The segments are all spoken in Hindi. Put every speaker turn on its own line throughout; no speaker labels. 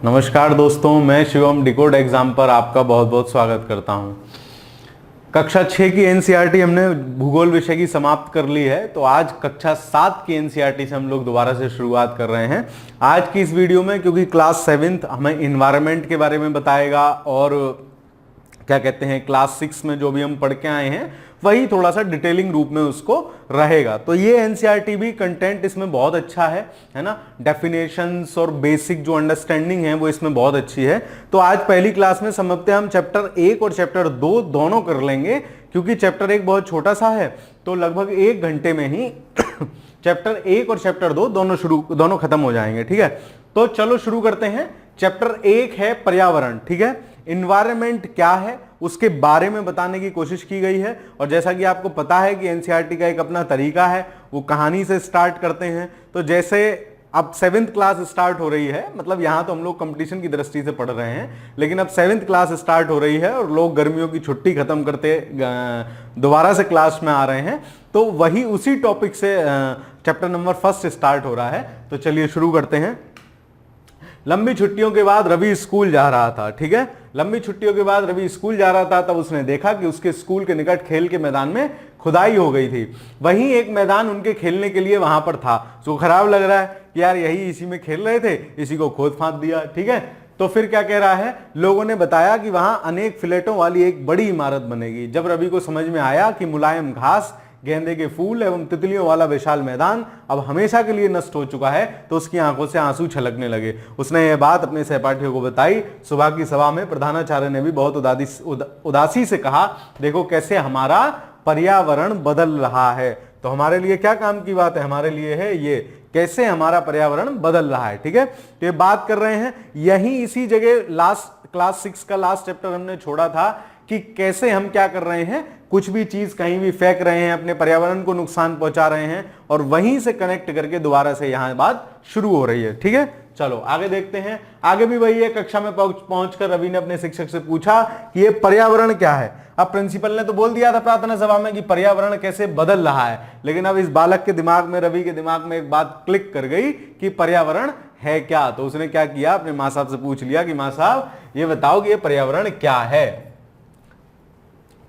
नमस्कार दोस्तों, मैं शिवम डिकोड एग्जाम पर आपका बहुत बहुत स्वागत करता हूं। कक्षा 6 की एनसीईआरटी हमने भूगोल विषय की समाप्त कर ली है, तो आज कक्षा 7 की एनसीईआरटी से हम लोग दोबारा से शुरुआत कर रहे हैं। आज की इस वीडियो में क्योंकि क्लास 7 हमें इन्वायरमेंट के बारे में बताएगा और क्या कहते हैं क्लास 6 में जो भी हम पढ़ के आए हैं वही थोड़ा सा डिटेलिंग रूप में उसको रहेगा। तो ये एनसीईआरटी भी कंटेंट इसमें बहुत अच्छा है ना। डेफिनेशंस और बेसिक जो अंडरस्टैंडिंग है वो इसमें बहुत अच्छी है। तो आज पहली क्लास में समझते हम चैप्टर 1 और चैप्टर 2 दोनों कर लेंगे, क्योंकि चैप्टर 1 बहुत छोटा सा है, तो लगभग 1 घंटे में ही चैप्टर 1 और चैप्टर 2 दोनों खत्म हो जाएंगे। ठीक है, तो चलो शुरू करते हैं। चैप्टर 1 है पर्यावरण। ठीक है, इन्वायरमेंट क्या है उसके बारे में बताने की कोशिश की गई है। और जैसा कि आपको पता है कि एनसीईआरटी का एक अपना तरीका है, वो कहानी से स्टार्ट करते हैं। तो जैसे अब 7th क्लास स्टार्ट हो रही है, मतलब यहां तो हम लोग कंपटीशन की दृष्टि से पढ़ रहे हैं, लेकिन अब 7th क्लास स्टार्ट हो रही है और लोग गर्मियों की छुट्टी खत्म करते दोबारा से क्लास में आ रहे हैं, तो वही उसी टॉपिक से चैप्टर नंबर 1 स्टार्ट हो रहा है। तो चलिए शुरू करते हैं। लंबी छुट्टियों के बाद रवि स्कूल जा रहा था। ठीक है, लंबी छुट्टियों के बाद रवि स्कूल जा रहा था, तब उसने देखा कि उसके स्कूल के निकट खेल के मैदान में खुदाई हो गई थी। वहीं एक मैदान उनके खेलने के लिए वहां पर था। उसको खराब लग रहा है कि यार यही इसी में खेल रहे थे, इसी को खोद फांद दिया। ठीक है, तो फिर क्या कह रहा है, लोगों ने बताया कि वहां अनेक फ्लैटों वाली एक बड़ी इमारत बनेगी। जब रवि को समझ में आया कि मुलायम घास, गेंदे के फूल एवं तितलियों वाला विशाल मैदान अब हमेशा के लिए नष्ट हो चुका है, तो उसकी आंखों से आंसू छलकने लगे। उसने यह बात अपने सहपाठियों को बताई। सुबह की सभा में प्रधानाचार्य ने भी बहुत उदासी से कहा, देखो कैसे हमारा पर्यावरण बदल रहा है। तो हमारे लिए क्या काम की बात है, हमारे लिए है ये कैसे हमारा पर्यावरण बदल रहा है। ठीक है, तो ये बात कर रहे हैं यही इसी जगह क्लास 6 का लास्ट चैप्टर हमने छोड़ा था कि कैसे हम क्या कर रहे हैं, कुछ भी चीज कहीं भी फेंक रहे हैं, अपने पर्यावरण को नुकसान पहुंचा रहे हैं, और वहीं से कनेक्ट करके दोबारा से यहां बात शुरू हो रही है। ठीक है, चलो आगे देखते हैं। आगे भी वही है, कक्षा में पहुंचकर रवि ने अपने शिक्षक से पूछा कि ये पर्यावरण क्या है। अब प्रिंसिपल ने तो बोल दिया था प्रार्थना सभा में कि पर्यावरण कैसे बदल रहा है, लेकिन अब इस बालक के दिमाग में, रवि के दिमाग में एक बात क्लिक कर गई कि पर्यावरण है क्या। तो उसने क्या किया, अपने माँ साहब से पूछ लिया कि माँ साहब ये बताओ कि ये पर्यावरण क्या है।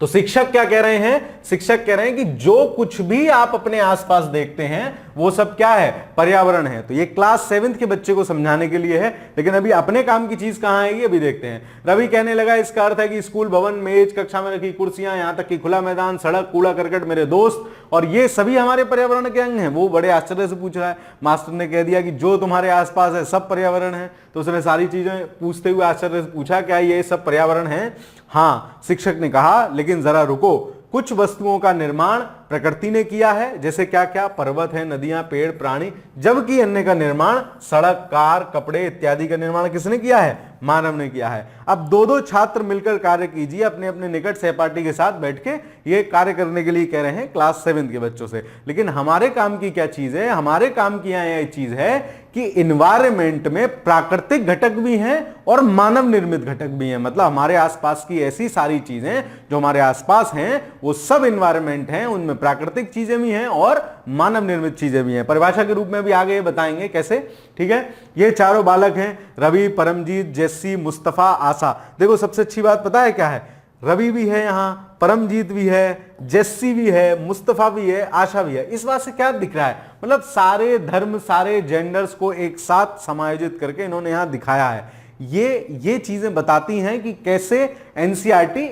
तो शिक्षक क्या कह रहे हैं, शिक्षक कह रहे हैं कि जो कुछ भी आप अपने आसपास देखते हैं वो सब क्या है, पर्यावरण है। तो ये क्लास 7 के बच्चे को समझाने के लिए है, लेकिन अभी अपने काम की चीज कहां आएगी अभी देखते हैं। रवि कहने लगा, इसका अर्थ है कि स्कूल भवन, मेज, कक्षा में रखी कुर्सियां, यहां तक कि खुला मैदान, सड़क, कूड़ा करकट, मेरे दोस्त, और ये सभी हमारे पर्यावरण के अंग हैं। वो बड़े आश्चर्य से पूछ रहा है। मास्टर ने कह दिया कि जो तुम्हारे आसपास है सब पर्यावरण है। तो उसने सारी चीजें पूछते हुए आश्चर्य से पूछा, क्या ये सब पर्यावरण है? हाँ, शिक्षक ने कहा, लेकिन जरा रुको, कुछ वस्तुओं का निर्माण प्रकृति ने किया है, जैसे क्या क्या, पर्वत है, नदियां, पेड़, प्राणी, जबकि अन्य का निर्माण, सड़क, कार, कपड़े इत्यादि का निर्माण किसने किया है? मानव ने किया है। अब दो छात्र मिलकर कार्य कीजिए, अपने अपने निकट सहपाठी के साथ बैठ के ये कार्य करने के लिए कह रहे हैं क्लास 7 के बच्चों से। लेकिन हमारे काम की क्या चीज है, हमारे काम की यह चीज है कि इन्वायरमेंट में प्राकृतिक घटक भी हैं और मानव निर्मित घटक भी हैं। मतलब हमारे आसपास की ऐसी सारी चीजें जो हमारे आसपास हैं वो सब इन्वायरमेंट हैं, उनमें प्राकृतिक चीजें भी हैं और मानव निर्मित चीजें भी हैं। परिभाषा के रूप में भी आगे बताएंगे कैसे। ठीक है, ये चारों बालक हैं, रवि, परमजीत, जेस्सी, मुस्तफा, आशा। देखो सबसे अच्छी बात पता है क्या है, रवि भी है यहां, परमजीत भी है, जेस्सी भी है, मुस्तफा भी है, आशा भी है। इस बात से क्या दिख रहा है, मतलब सारे धर्म, सारे जेंडर्स को एक साथ समायोजित करके इन्होंने यहां दिखाया है। ये चीजें बताती हैं कि कैसे एनसीईआरटी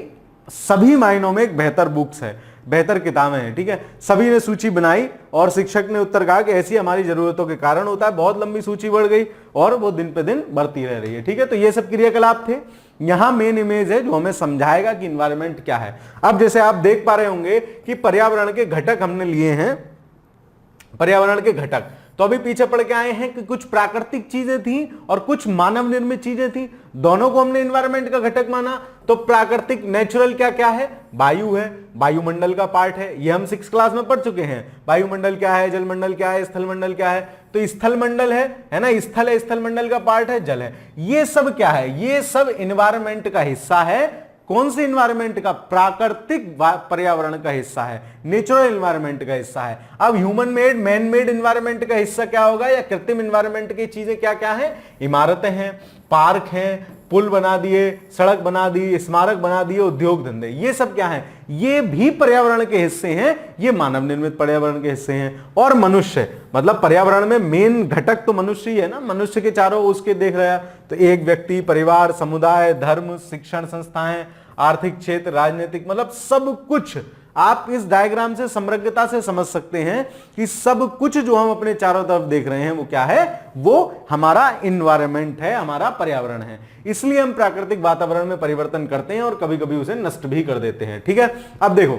सभी मायनों में एक बेहतर बुक्स है, बेहतर किताबें हैं। ठीक है, सभी ने सूची बनाई और शिक्षक ने उत्तर कहा कि ऐसी हमारी जरूरतों के कारण होता है। बहुत लंबी सूची बढ़ गई और वो दिन पे दिन बढ़ती रह रही है। ठीक है, तो ये सब क्रियाकलाप थे। यहां मेन इमेज है जो हमें समझाएगा कि इन्वायरमेंट क्या है। अब जैसे आप देख पा रहे होंगे कि पर्यावरण के घटक हमने लिए हैं, पर्यावरण के घटक। तो अभी पीछे पढ़ के आए हैं कि कुछ प्राकृतिक चीजें थी और कुछ मानव निर्मित चीजें थी, दोनों को हमने इन्वायरमेंट का घटक माना। तो प्राकृतिक, नेचुरल क्या क्या है, वायु है, वायुमंडल का पार्ट है, ये हम 6 क्लास में पढ़ चुके हैं। वायुमंडल क्या है, जलमंडल क्या है, स्थलमंडल क्या है। तो स्थलमंडल है ना, स्थल है, स्थलमंडल का पार्ट है, जल है। ये सब क्या है, ये सब इन्वायरमेंट का हिस्सा है। कौन से इन्वायरमेंट का? प्राकृतिक पर्यावरण का हिस्सा है, नेचुरल इन्वायरमेंट का हिस्सा है। अब human made, man made environment का हिस्सा क्या होगा, या कृत्रिम इन्वायरमेंट की चीजें क्या क्या है? इमारतें हैं, पार्क हैं, पुल बना दिए, सड़क बना दी, स्मारक बना दिए, उद्योग धंधे, ये सब क्या है? ये भी पर्यावरण के हिस्से हैं, ये मानव निर्मित पर्यावरण के हिस्से हैं। और मनुष्य, मतलब पर्यावरण में मेन घटक तो मनुष्य ही है ना, मनुष्य के चारों उसके देख रहे हैं तो एक व्यक्ति, परिवार, समुदाय, धर्म, शिक्षण संस्थाएं, आर्थिक क्षेत्र, राजनीतिक, मतलब सब कुछ आप इस डायग्राम से समग्रता से समझ सकते हैं कि सब कुछ जो हम अपने चारों तरफ देख रहे हैं वो क्या है? वो हमारा इन्वायरमेंट है, हमारा पर्यावरण है। इसलिए हम प्राकृतिक वातावरण में परिवर्तन करते हैं और कभी कभी उसे नष्ट भी कर देते हैं। ठीक है, अब देखो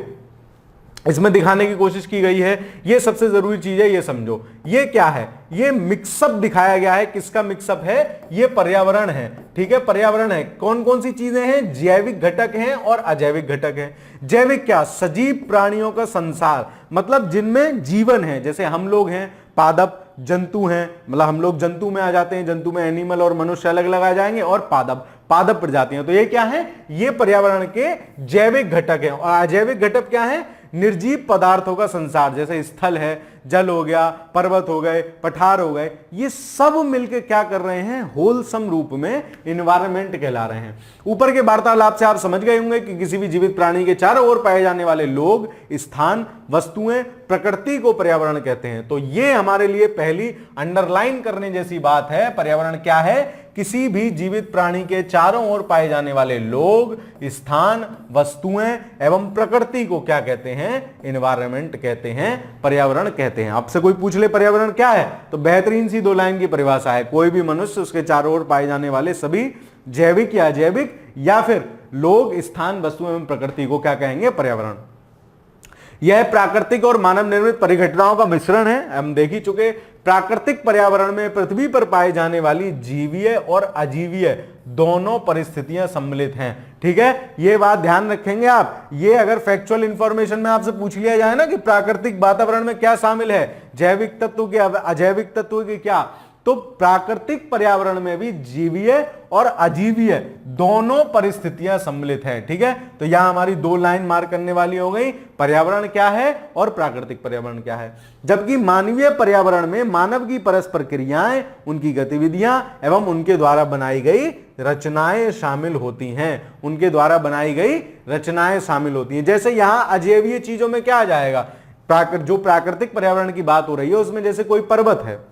इसमें दिखाने की कोशिश की गई है, ये सबसे जरूरी चीज है, ये समझो। ये क्या है? ये मिक्सअप दिखाया गया है। किसका मिक्सअप है? ये पर्यावरण है। ठीक है, पर्यावरण है। कौन कौन सी चीजें हैं? जैविक घटक हैं और अजैविक घटक हैं। जैविक क्या? सजीव प्राणियों का संसार, मतलब जिनमें जीवन है, जैसे हम लोग हैं, पादप जंतु हैं, मतलब हम लोग जंतु में आ जाते हैं, जंतु में एनिमल और मनुष्य अलग अलग आ जाएंगे, और पादप प्रजातियां। तो ये क्या है? ये पर्यावरण के जैविक घटक हैं। और अजैविक घटक क्या है? निर्जीव पदार्थों का संसार, जैसे स्थल है, जल हो गया, पर्वत हो गए, पठार हो गए, ये सब मिलकर क्या कर रहे हैं? होलसम रूप में इन्वायरमेंट कहला रहे हैं। ऊपर के वार्तालाप से आप समझ गए होंगे कि किसी भी जीवित प्राणी के चारों ओर पाए जाने वाले लोग, स्थान, वस्तुएं, प्रकृति को पर्यावरण कहते हैं। तो ये हमारे लिए पहली अंडरलाइन करने जैसी बात है। पर्यावरण क्या है? किसी भी जीवित प्राणी के चारों ओर पाए जाने वाले लोग, स्थान, वस्तुएं एवं प्रकृति को क्या कहते हैं? इन्वायरमेंट कहते हैं, पर्यावरण कहते हैं। आपसे कोई पूछ ले पर्यावरण क्या है, तो बेहतरीन सी 2 लाइन की परिभाषा है, कोई भी मनुष्य, उसके चारों ओर पाए जाने वाले सभी जैविक या अजैविक, या फिर लोग, स्थान, वस्तु एवं प्रकृति को क्या कहेंगे? पर्यावरण। यह प्राकृतिक और मानव निर्मित परिघटनाओं का मिश्रण है। हम देख ही चुके, प्राकृतिक पर्यावरण में पृथ्वी पर पाए जाने वाली जीवीय और अजीवीय दोनों परिस्थितियां सम्मिलित हैं। ठीक है, ये बात ध्यान रखेंगे आप। ये अगर फैक्चुअल इंफॉर्मेशन में आपसे पूछ लिया जाए ना कि प्राकृतिक वातावरण में क्या शामिल है, जैविक तत्व के, अजैविक तत्व के क्या, तो प्राकृतिक पर्यावरण में भी जीवीय और अजीवीय दोनों परिस्थितियां सम्मिलित हैं। ठीक है, तो यहां हमारी 2 लाइन मार्क करने वाली हो गई, पर्यावरण क्या है और प्राकृतिक पर्यावरण क्या है। जबकि मानवीय पर्यावरण में मानव की परस्पर क्रियाएं, उनकी गतिविधियां एवं उनके द्वारा बनाई गई रचनाएं शामिल होती हैं। उनके द्वारा बनाई गई रचनाएं शामिल होती हैं। जैसे यहां अजैवीय चीजों में क्या आ जाएगा? जो प्राकृतिक पर्यावरण की बात हो रही है उसमें जैसे कोई पर्वत है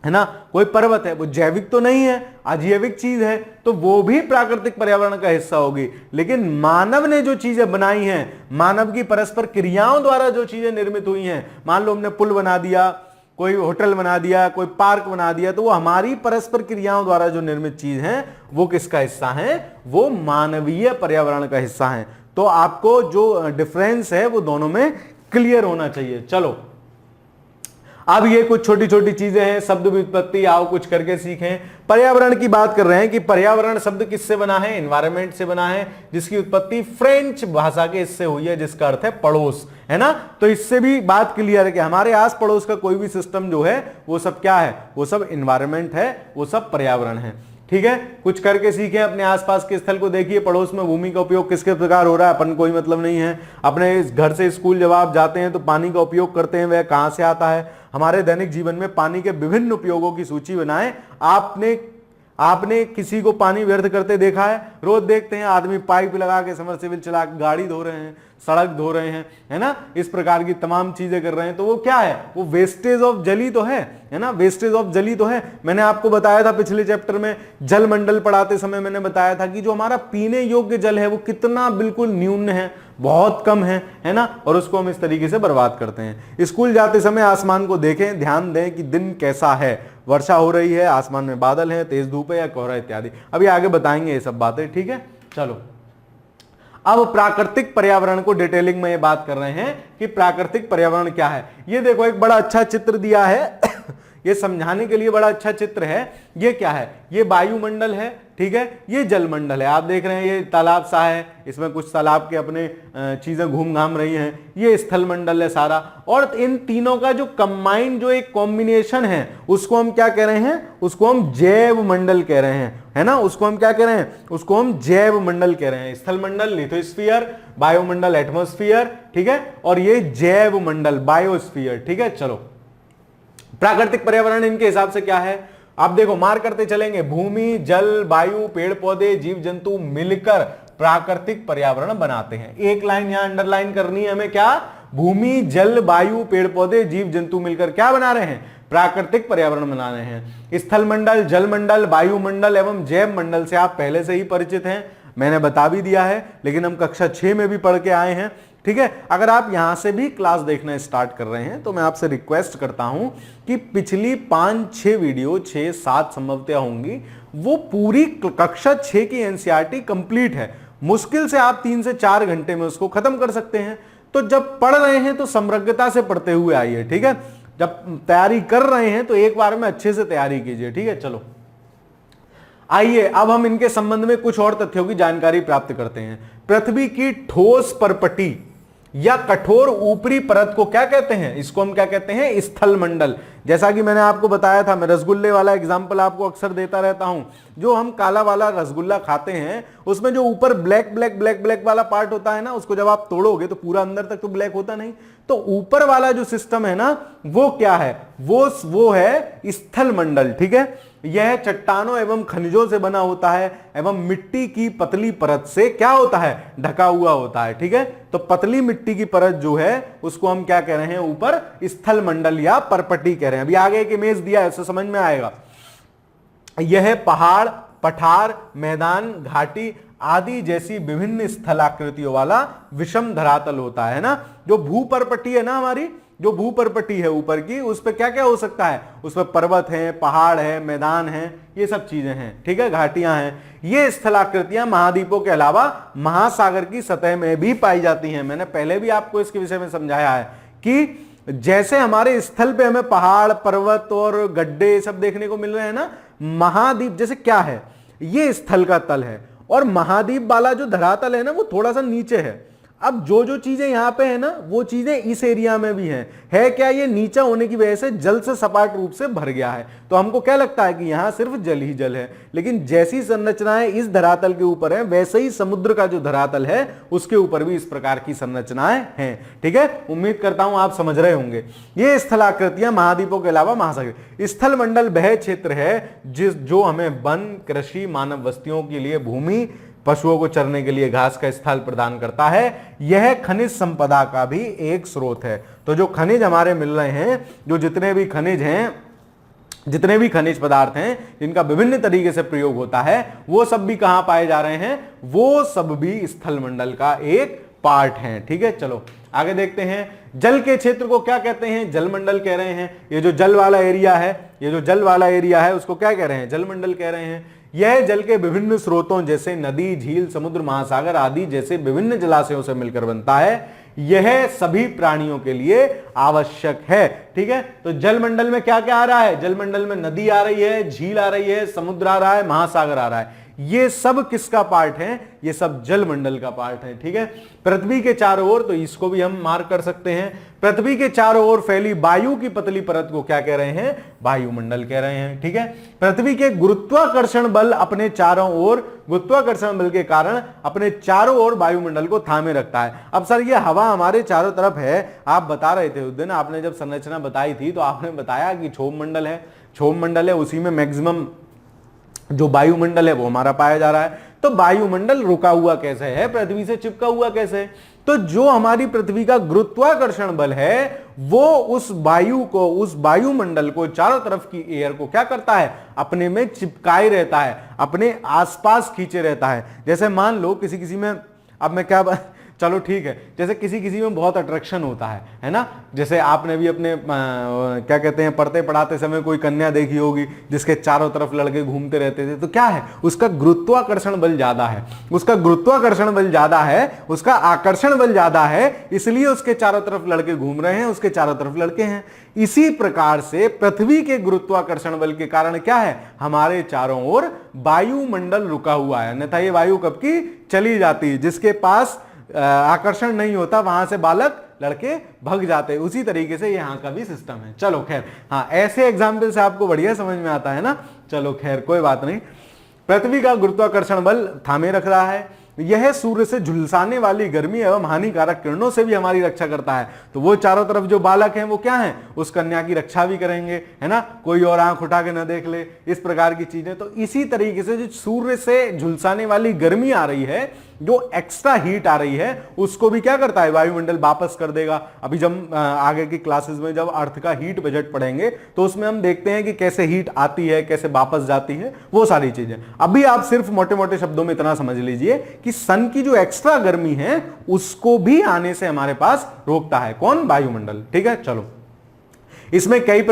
ना, कोई पर्वत है, वो जैविक तो नहीं है, अजैविक चीज है, तो वो भी प्राकृतिक पर्यावरण का हिस्सा होगी। लेकिन मानव ने जो चीजें बनाई हैं, मानव की परस्पर क्रियाओं द्वारा जो चीजें निर्मित हुई हैं, मान लो हमने पुल बना दिया, कोई होटल बना दिया, कोई पार्क बना दिया, तो वो हमारी परस्पर क्रियाओं द्वारा जो निर्मित चीज है वो किसका हिस्सा है? वो मानवीय पर्यावरण का हिस्सा है। तो आपको जो डिफरेंस है वो दोनों में क्लियर होना चाहिए। चलो अब ये कुछ छोटी छोटी चीजें हैं, शब्द व्युत्पत्ति आओ कुछ करके सीखें। पर्यावरण की बात कर रहे हैं कि पर्यावरण शब्द किससे बना है? एनवायरनमेंट से बना है, जिसकी उत्पत्ति फ्रेंच भाषा के इससे हुई है, जिसका अर्थ है पड़ोस, है ना। तो इससे भी बात क्लियर है कि हमारे आस पड़ोस का कोई भी सिस्टम जो है वो सब क्या है? वो सब एनवायरनमेंट है, वो सब पर्यावरण है। ठीक है, कुछ करके सीखें, अपने आसपास के स्थल को देखिए, पड़ोस में भूमि का उपयोग किसके प्रकार हो रहा है, अपन कोई मतलब नहीं है। अपने घर से स्कूल जब आप जाते हैं तो पानी का उपयोग करते हैं, वह कहां से आता है? हमारे दैनिक जीवन में पानी के विभिन्न उपयोगों की सूची बनाएं। आपने किसी को पानी व्यर्थ करते देखा है? रोज देखते हैं आदमी पाइप लगा के, समरसेबल चला के गाड़ी धो रहे हैं, सड़क धो रहे हैं, है ना, इस प्रकार की तमाम चीजें कर रहे हैं। तो वो क्या है? वो वेस्टेज ऑफ जल ही तो है ना, वेस्टेज ऑफ जल ही तो है। मैंने आपको बताया था पिछले चैप्टर में, जल मंडल पढ़ाते समय मैंने बताया था कि जो हमारा पीने योग्य जल है वो कितना बिल्कुल न्यून है, बहुत कम है ना, और उसको हम इस तरीके से बर्बाद करते हैं। स्कूल जाते समय आसमान को देखें, ध्यान दें कि दिन कैसा है, वर्षा हो रही है, आसमान में बादल है, तेज धूप है या कोहरा इत्यादि। अभी आगे बताएंगे ये सब बातें। ठीक है, चलो अब प्राकृतिक पर्यावरण को डिटेलिंग में ये बात कर रहे हैं कि प्राकृतिक पर्यावरण क्या है। ये देखो एक बड़ा अच्छा चित्र दिया है ये समझाने के लिए बड़ा अच्छा चित्र है। ये क्या है? ये वायुमंडल है, ठीक है, ये जलमंडल है। आप देख रहे हैं ये तालाब सा है, इसमें कुछ तालाब के अपने चीजें घूम घाम रही हैं। ये स्थल मंडल है सारा, और इन तीनों का जो कंबाइंड जो एक कॉम्बिनेशन है उसको हम क्या कह रहे हैं? उसको हम जैव मंडल कह रहे हैं, है ना। उसको हम क्या कह रहे हैं? उसको हम जैव मंडल कह रहे हैं। स्थल मंडल लिथोस्फीयर, वायुमंडल एटमॉस्फेयर, ठीक है, और ये जैव मंडल बायोस्फीयर। ठीक है, चलो प्राकृतिक पर्यावरण इनके हिसाब से क्या है? आप देखो मार करते चलेंगे, भूमि, जल, वायु, पेड़ पौधे, जीव जंतु मिलकर प्राकृतिक पर्यावरण बनाते हैं। एक लाइन यहां अंडरलाइन करनी है हमें, क्या? भूमि, जल, वायु, पेड़ पौधे, जीव जंतु मिलकर क्या बना रहे हैं? प्राकृतिक पर्यावरण बना रहे हैं। स्थल मंडल, जल मंडल, वायुमंडल एवं जैव मंडल से आप पहले से ही परिचित हैं, मैंने बता भी दिया है, लेकिन हम कक्षा 6 में भी पढ़ के आए हैं। ठीक है, अगर आप यहां से भी क्लास देखना स्टार्ट कर रहे हैं तो मैं आपसे रिक्वेस्ट करता हूं कि पिछली 5-6 वीडियो, 6-7 संभवतः होंगी, वो पूरी कक्षा 6 की एनसीईआरटी कंप्लीट है। मुश्किल से आप 3 से 4 घंटे में उसको खत्म कर सकते हैं। तो जब पढ़ रहे हैं तो समग्रता से पढ़ते हुए आइए। ठीक है, जब तैयारी कर रहे हैं तो एक बार में अच्छे से तैयारी कीजिए। ठीक है, चलो आइए अब हम इनके संबंध में कुछ और तथ्यों की जानकारी प्राप्त करते हैं। पृथ्वी की ठोस परपटी या कठोर ऊपरी परत को क्या कहते हैं? इसको हम क्या कहते हैं? स्थल मंडल। जैसा कि मैंने आपको बताया था, मैं रसगुल्ले वाला एग्जांपल आपको अक्सर देता रहता हूं। जो हम काला वाला रसगुल्ला खाते हैं उसमें जो ऊपर ब्लैक ब्लैक ब्लैक ब्लैक वाला पार्ट होता है ना, उसको जब आप तोड़ोगे तो पूरा अंदर तक तो ब्लैक होता नहीं। तो ऊपर वाला जो सिस्टम है ना, वो क्या है? वो है स्थल मंडल। ठीक है, यह चट्टानों एवं खनिजों से बना होता है एवं मिट्टी की पतली परत से क्या होता है? ढका हुआ होता है। ठीक है, तो पतली मिट्टी की परत जो है उसको हम क्या कह रहे हैं? ऊपर स्थल मंडल या परपटी कह रहे हैं। अभी आगे एक इमेज दिया है, उससे समझ में आएगा। यह पहाड़, पठार, मैदान, घाटी आदि जैसी विभिन्न स्थलाकृतियों वाला विषम धरातल होता है ना। जो भूपरपटी है ना, हमारी जो भूपरपटी है ऊपर की, उस पर क्या क्या हो सकता है? उस पर पर्वत है, पहाड़ है, मैदान है, ये सब चीजें हैं। ठीक है, घाटियां हैं। ये स्थलाकृतियां महाद्वीपों के अलावा महासागर की सतह में भी पाई जाती हैं। मैंने पहले भी आपको इसके विषय में समझाया है कि जैसे हमारे स्थल पे हमें पहाड़, पर्वत और गड्ढे सब देखने को मिल रहे हैं ना, महाद्वीप जैसे क्या है? ये स्थल का तल है और महाद्वीप वाला जो धरातल है ना, वो थोड़ा सा नीचे है। अब जो जो चीजें यहां पे है ना, वो चीजें इस एरिया में भी हैं। है क्या? ये नीचा होने की वजह से जल से सपाट रूप से भर गया है, तो हमको क्या लगता है कि यहां सिर्फ जल ही जल है। लेकिन जैसी संरचनाएं इस धरातल के ऊपर है, वैसे ही समुद्र का जो धरातल है उसके ऊपर भी इस प्रकार की संरचनाएं हैं। ठीक है, उम्मीद करता हूं आप समझ रहे होंगे। ये स्थलाकृतियां महाद्वीपों के अलावा महासागर। स्थल मंडल वह क्षेत्र है जो हमें वन, कृषि, मानव बस्तियों के लिए भूमि, पशुओं को चरने के लिए घास का स्थल प्रदान करता है। यह खनिज संपदा का भी एक स्रोत है। तो जो खनिज हमारे मिल रहे हैं, जो जितने भी खनिज हैं, जितने भी खनिज पदार्थ हैं जिनका विभिन्न तरीके से प्रयोग होता है, वो सब भी कहां पाए जा रहे हैं? वो सब भी स्थल मंडल का एक पार्ट हैं। ठीक है, चलो आगे देखते हैं। जल के क्षेत्र को क्या कहते हैं? जल मंडल कह रहे हैं। ये जो जल वाला एरिया है, ये जो जल वाला एरिया है, उसको क्या कह रहे हैं? जल मंडल कह रहे हैं। यह जल के विभिन्न स्रोतों जैसे नदी, झील, समुद्र, महासागर आदि जैसे विभिन्न जलाशयों से मिलकर बनता है। यह सभी प्राणियों के लिए आवश्यक है। ठीक है, तो जल मंडल में क्या क्या आ रहा है? जल मंडल में नदी आ रही है, झील आ रही है, समुद्र आ रहा है, महासागर आ रहा है। ये सब किसका पार्ट है? ये सब जल मंडल का पार्ट है। ठीक है, पृथ्वी के चारों ओर, तो इसको भी हम मार्क कर सकते हैं, पृथ्वी के चारों ओर फैली वायु की पतली परत को क्या कह रहे हैं? वायुमंडल कह रहे हैं। ठीक है, पृथ्वी के गुरुत्वाकर्षण बल अपने चारों ओर, गुरुत्वाकर्षण बल के कारण अपने चारों ओर वायुमंडल को थामे रखता है। अब सर ये हवा हमारे चारों तरफ है, आप बता रहे थे उस दिन, आपने जब संरचना बताई थी तो आपने बताया कि क्षोभ मंडल है, क्षोभ मंडल है, उसी में मैक्सिमम जो वायुमंडल है वो हमारा पाया जा रहा है। तो वायुमंडल रुका हुआ कैसे है? पृथ्वी से चिपका हुआ कैसे? तो जो हमारी पृथ्वी का गुरुत्वाकर्षण बल है वो उस वायु को, उस वायुमंडल को, चारों तरफ की एयर को क्या करता है? अपने में चिपकाए रहता है, अपने आसपास खींचे रहता है। जैसे मान लो किसी किसी में, अब मैं क्या चलो ठीक है, जैसे किसी किसी में बहुत अट्रैक्शन होता है ना। जैसे आपने भी अपने क्या कहते हैं, पढ़ते पढ़ाते समय कोई कन्या देखी होगी जिसके चारों तरफ लड़के घूमते रहते थे, तो क्या है? उसका गुरुत्वाकर्षण बल ज्यादा है, उसका गुरुत्वाकर्षण बल ज्यादा है, उसका आकर्षण बल ज्यादा है, इसलिए उसके चारों तरफ लड़के घूम रहे हैं, उसके चारों तरफ लड़के हैं। इसी प्रकार से पृथ्वी के गुरुत्वाकर्षण बल के कारण क्या है? हमारे चारों ओर वायुमंडल रुका हुआ है, अन्यथा ये वायु कब की चली जाती है। जिसके पास आकर्षण नहीं होता वहां से बालक लड़के भग जाते हैं। उसी तरीके से यहाँ का भी सिस्टम है। चलो खैर, हाँ ऐसे एग्जाम्पल से आपको बढ़िया समझ में आता है ना। चलो खैर कोई बात नहीं। पृथ्वी का गुरुत्वाकर्षण बल थामे रख रहा है, यह सूर्य से झुलसाने वाली गर्मी एवं हानिकारक किरणों से भी हमारी रक्षा करता है। तो वो चारों तरफ जो बालक हैं वो क्या हैं, उस कन्या की रक्षा भी करेंगे, है ना, कोई और आंख उठा के न देख ले, इस प्रकार की चीजें। तो इसी तरीके से जो सूर्य से झुलसाने वाली गर्मी आ रही है, जो एक्स्ट्रा हीट आ रही है, उसको भी क्या करता है, वायुमंडल वापस कर देगा। अभी जब आगे की क्लासेस में जब अर्थ का हीट बजट पढ़ेंगे तो उसमें हम देखते हैं कि कैसे हीट आती है, कैसे वापस जाती है, वो सारी चीजें। अभी आप सिर्फ मोटे मोटे शब्दों में इतना समझ लीजिए कि सन की जो एक्स्ट्रा गर्मी है उसको भी आने से हमारे पास रोकता है कौन, वायुमंडल। ठीक है, चलो। इसमें कई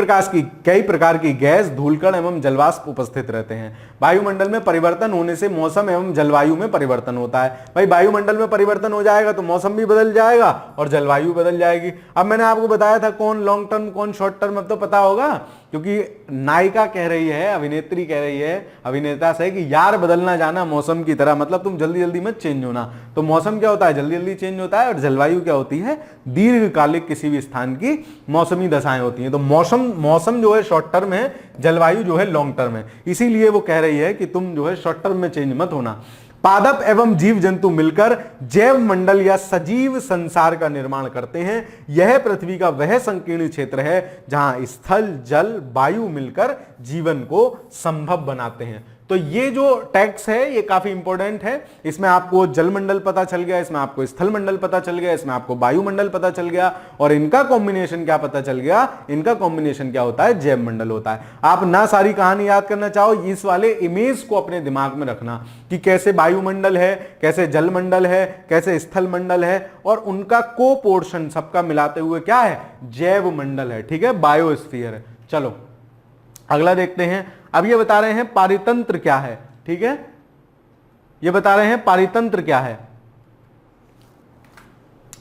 प्रकार की गैस, धूलकण एवं जलवाष्प उपस्थित रहते हैं। वायुमंडल में परिवर्तन होने से मौसम एवं जलवायु में परिवर्तन होता है। भाई वायुमंडल में परिवर्तन हो जाएगा तो मौसम भी बदल जाएगा और जलवायु बदल जाएगी। अब मैंने आपको बताया था कौन लॉन्ग टर्म कौन शॉर्ट टर्म, अब तो पता होगा, क्योंकि नायिका कह रही है, अभिनेत्री कह रही है अभिनेता से कि यार बदलना जाना मौसम की तरह, मतलब तुम जल्दी जल्दी मत चेंज होना। तो मौसम क्या होता है, जल्दी जल्दी चेंज होता है, और जलवायु क्या होती है, दीर्घकालिक किसी भी स्थान की मौसमी दशाएं होती हैं। तो मौसम जो है शॉर्ट टर्म है, जलवायु जो है लॉन्ग टर्म है। इसीलिए वो कह रही है कि तुम जो है शॉर्ट टर्म में चेंज मत होना। पादप एवं जीव जंतु मिलकर जैव मंडल या सजीव संसार का निर्माण करते हैं। यह पृथ्वी का वह संकीर्ण क्षेत्र है जहां स्थल, जल, वायु मिलकर जीवन को संभव बनाते हैं। तो ये जो टैक्स है ये काफी इंपॉर्टेंट है। इसमें आपको जलमंडल पता चल गया, इसमें आपको स्थल मंडल पता चल गया, इसमें आपको वायुमंडल पता चल गया, और इनका कॉम्बिनेशन क्या पता चल गया, इनका कॉम्बिनेशन क्या होता है, जैव मंडल होता है। आप ना सारी कहानी याद करना चाहो, इस वाले इमेज को अपने दिमाग में रखना कि कैसे वायुमंडल है, कैसे जलमंडल है, कैसे स्थल मंडल है, और उनका को पोर्शन सबका मिलाते हुए क्या है, जैव मंडल है। ठीक है, बायोस्फीयर है। चलो अगला देखते हैं। अब ये बता रहे हैं पारितंत्र क्या है। ठीक है, ये बता रहे हैं पारितंत्र क्या है।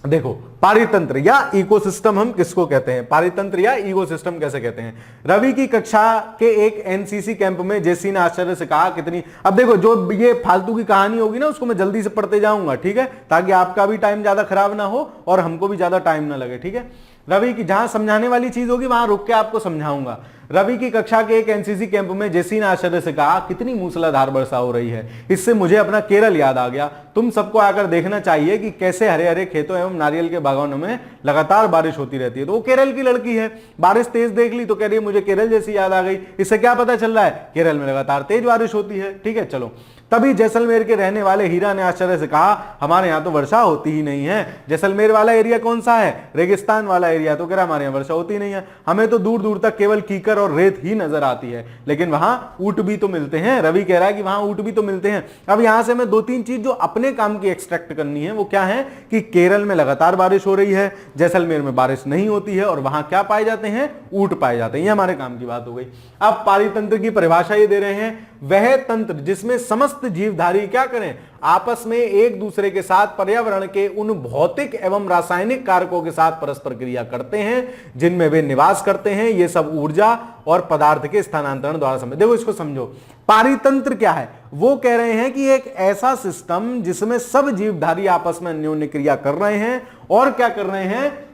देखो, पारितंत्र या इकोसिस्टम हम किसको कहते हैं, पारितंत्र या इकोसिस्टम कैसे कहते हैं। रवि की कक्षा के एक एनसीसी कैंप में जेसी ने आश्चर्य से कहा कितनी, अब देखो जो ये फालतू की कहानी होगी ना उसको मैं जल्दी से पढ़ते जाऊंगा, ठीक है, ताकि आपका भी टाइम ज्यादा खराब ना हो और हमको भी ज्यादा टाइम ना लगे। ठीक है, रवि की जहां समझाने वाली चीज होगी वहां रुक के आपको समझाऊंगा। रवि की कक्षा के एक एनसीसी कैंप में जेसी ने आश्चर्य से कहा कितनी मूसलाधार वर्षा हो रही है, इससे मुझे अपना केरल याद आ गया। तुम सबको आकर देखना चाहिए कि कैसे हरे हरे खेतों एवं नारियल के बागानों में लगातार बारिश होती रहती है। तो वो केरल की लड़की है, बारिश तेज देख ली तो कह रही है मुझे केरल जैसी याद आ गई। इससे क्या पता चल रहा है, केरल में लगातार तेज बारिश होती है। ठीक है, चलो। तभी जैसलमेर के रहने वाले हीरा ने आश्चर्य से कहा हमारे यहाँ तो वर्षा होती ही नहीं है। जैसलमेर वाला एरिया कौन सा है, रेगिस्तान वाला एरिया। तो कह रहा हमारे यहाँ वर्षा होती नहीं है, हमें तो दूर दूर तक केवल कीकर और रेत ही नजर आती है, लेकिन वहां ऊंट भी तो मिलते हैं। रवि कह रहा है कि वहां ऊंट भी तो मिलते हैं। अब यहां से मैं दो तीन चीज जो अपने काम की एक्सट्रैक्ट करनी है वो क्या है कि केरल में लगातार बारिश हो रही है, जैसलमेर में बारिश नहीं होती है, और वहां क्या पाए जाते हैं, ऊंट पाए जाते हैं। ये हमारे काम की बात हो गई। अब पारितंत्र की परिभाषा ये दे रहे हैं, वह तंत्र जिसमें समस्त जीवधारी क्या करें, आपस में एक दूसरे के साथ पर्यावरण के उन भौतिक एवं रासायनिक कारकों के साथ परस्पर क्रिया करते हैं जिनमें वे निवास करते हैं। ये सब ऊर्जा और पदार्थ के स्थानांतरण द्वारा समझ। देखो इसको समझो, पारितंत्र क्या है, वो कह रहे हैं कि एक ऐसा सिस्टम जिसमें सब जीवधारी आपस में अन्योन्य क्रिया कर रहे हैं और क्या कर रहे हैं,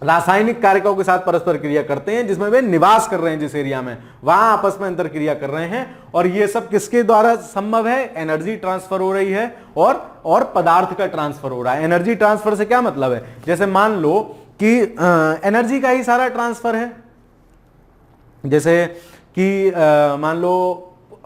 रासायनिक कारकों के साथ परस्पर क्रिया करते हैं, जिसमें वे निवास कर रहे हैं, जिस एरिया में वहां आपस में अंतर क्रिया कर रहे हैं। और ये सब किसके द्वारा संभव है, एनर्जी ट्रांसफर हो रही है और पदार्थ का ट्रांसफर हो रहा है। एनर्जी ट्रांसफर से क्या मतलब है, जैसे मान लो कि एनर्जी का ही सारा ट्रांसफर है। जैसे कि मान लो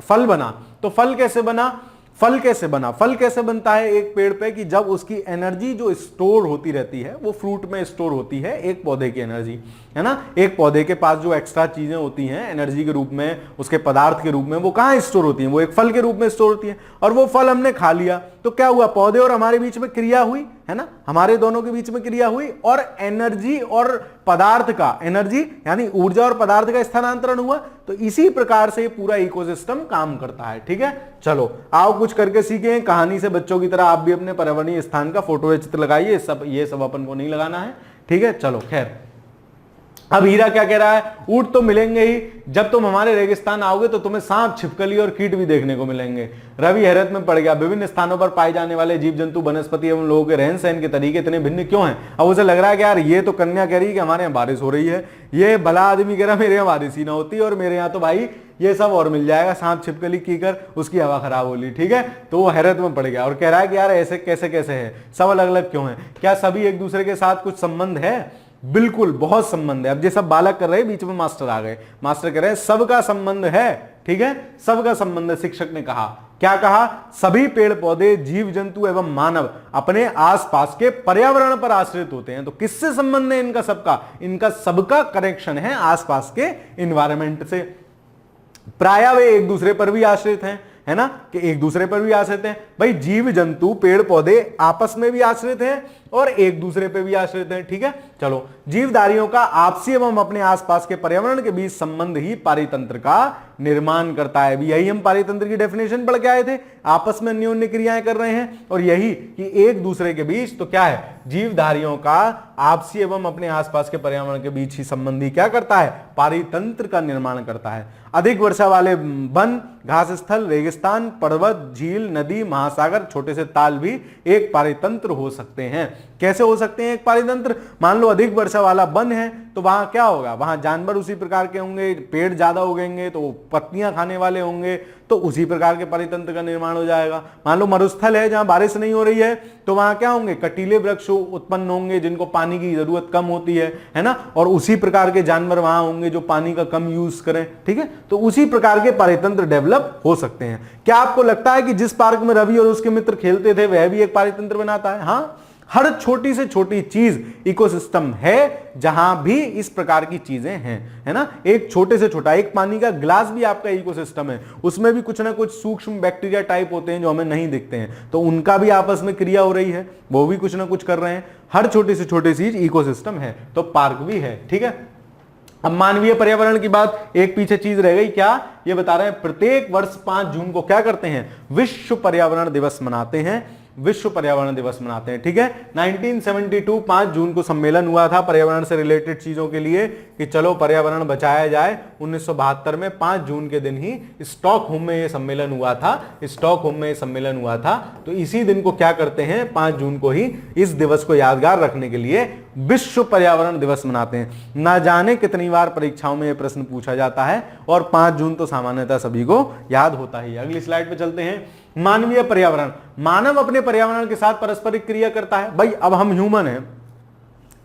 फल बना, तो फल कैसे बना, फल कैसे बना, फल कैसे बनता है एक पेड़ पे कि जब उसकी एनर्जी जो स्टोर होती रहती है वो फ्रूट में स्टोर होती है, एक पौधे की एनर्जी है ना। एक पौधे के पास जो एक्स्ट्रा चीजें होती हैं एनर्जी के रूप में, उसके पदार्थ के रूप में, वो कहां स्टोर होती हैं, वो एक फल के रूप में स्टोर होती है। और वो फल हमने खा लिया तो क्या हुआ, पौधे और हमारे बीच में क्रिया हुई है ना, हमारे दोनों के बीच में क्रिया हुई और एनर्जी और पदार्थ का, एनर्जी यानी ऊर्जा और पदार्थ का स्थानांतरण हुआ। तो इसी प्रकार से पूरा इकोसिस्टम काम करता है। ठीक है, चलो आओ कुछ करके सीखे। कहानी से बच्चों की तरह आप भी अपने पर्यावरणीय स्थान का फोटो या चित्र लगाइए। ये सब अपन को नहीं लगाना है। ठीक है, चलो खैर। अब हीरा क्या कह रहा है, ऊंट तो मिलेंगे ही, जब तुम हमारे रेगिस्तान आओगे तो तुम्हें सांप, छिपकली और कीट भी देखने को मिलेंगे। रवि हैरत में पड़ गया, विभिन्न स्थानों पर पाए जाने वाले जीव जंतु, वनस्पति एवं लोगों के रहन सहन के तरीके इतने भिन्न क्यों हैं। अब उसे लग रहा है कि यार ये तो कन्या कह रही है कि हमारे यहाँ बारिश हो रही है, ये भला आदमी कह रहा है मेरे यहाँ बारिश ही ना होती, और मेरे यहाँ तो भाई ये सब और मिल जाएगा, सांप छिपकली कीकर उसकी हवा खराब हो ली, ठीक है। तो वो हैरत में पड़ गया और कह रहा है कि यार ऐसे कैसे कैसे है, सब अलग अलग क्यों है, क्या सभी एक दूसरे के साथ कुछ संबंध है? बिल्कुल बहुत संबंध है। अब ये सब बालक कर रहे हैं, बीच में मास्टर आ गए, मास्टर कह रहे हैं सबका संबंध है, ठीक है, सबका संबंध है। शिक्षक ने कहा, क्या कहा? सभी पेड़ पौधे, जीव जंतु एवं मानव अपने आसपास के पर्यावरण पर आश्रित होते हैं। तो किससे संबंध है इनका सबका? इनका सबका कनेक्शन है आसपास के इन्वायरमेंट से। प्रायः वे एक दूसरे पर भी आश्रित हैं, है ना, कि एक दूसरे पर भी आश्रित हैं। भाई जीव जंतु पेड़ पौधे आपस में भी आश्रित हैं और एक दूसरे पे भी आश्रित हैं, ठीक है। चलो, जीवधारियों का आपसी एवं अपने आसपास के पर्यावरण के बीच संबंध ही पारितंत्र का निर्माण करता है। यही हम पारितंत्र की डेफिनेशन पढ़ के आए थे, आपस में अन्योन्य क्रियाएं कर रहे हैं और यही कि एक दूसरे के बीच, तो क्या है, जीवधारियों का आपसी एवं अपने आसपास के पर्यावरण के बीच ही संबंधी क्या करता है? पारितंत्र का निर्माण करता है। अधिक वर्षा वाले वन, घास स्थल, रेगिस्तान, पर्वत, झील, नदी, महासागर, छोटे से ताल भी एक पारितंत्र हो सकते हैं। कैसे हो सकते हैं एक पारितंत्र? मान लो अधिक वर्षा वाला वन है तो वहां क्या होगा? वहां जानवर उसी प्रकार के होंगे, पेड़ ज्यादा उगेंगे तो पत्तियां खाने वाले होंगे, तो उसी प्रकार के पारितंत्र का निर्माण हो जाएगा। मान लो मरुस्थल है जहां बारिश नहीं हो रही है तो वहां क्या होंगे? कटीले वृक्ष उत्पन्न होंगे जिनको पानी की जरूरत कम होती है ना, और उसी प्रकार के जानवर वहां होंगे जो पानी का कम यूज करें, ठीक है। तो उसी प्रकार के पारितंत्र डेवलप हो सकते हैं। क्या आपको लगता है कि जिस पार्क में रवि और उसके मित्र खेलते थे वह भी एक पारितंत्र बनाता है? हाँ, हर छोटी से छोटी चीज इकोसिस्टम है जहां भी इस प्रकार की चीजें हैं, है ना। एक छोटे से छोटा, एक पानी का ग्लास भी आपका इकोसिस्टम है, उसमें भी कुछ ना कुछ सूक्ष्म बैक्टीरिया टाइप होते हैं जो हमें नहीं दिखते हैं, तो उनका भी आपस में क्रिया हो रही है, वो भी कुछ ना कुछ कर रहे हैं। हर छोटी से छोटी चीज इकोसिस्टम है, तो पार्क भी है, ठीक है। अब मानवीय पर्यावरण की बात, एक पीछे चीज रह गई, क्या? ये बता रहे हैं प्रत्येक वर्ष 5 जून को क्या करते हैं? विश्व पर्यावरण दिवस मनाते हैं, विश्व पर्यावरण दिवस मनाते हैं, ठीक है। 1972 5 जून को सम्मेलन हुआ था पर्यावरण से रिलेटेड चीजों के लिए कि चलो पर्यावरण बचाया जाए। 1972 में 5 जून के दिन ही स्टॉकहोम में यह सम्मेलन हुआ था, स्टॉकहोम में सम्मेलन हुआ था। तो इसी दिन को क्या करते हैं? 5 जून को ही इस दिवस को यादगार रखने के लिए विश्व पर्यावरण दिवस मनाते हैं। ना जाने कितनी बार परीक्षाओं में यह प्रश्न पूछा जाता है और 5 जून तो सामान्यतः सभी को याद होता ही। अगली स्लाइड पे चलते हैं। मानवीय पर्यावरण, मानव अपने पर्यावरण के साथ पारस्परिक क्रिया करता है। भाई अब हम ह्यूमन हैं,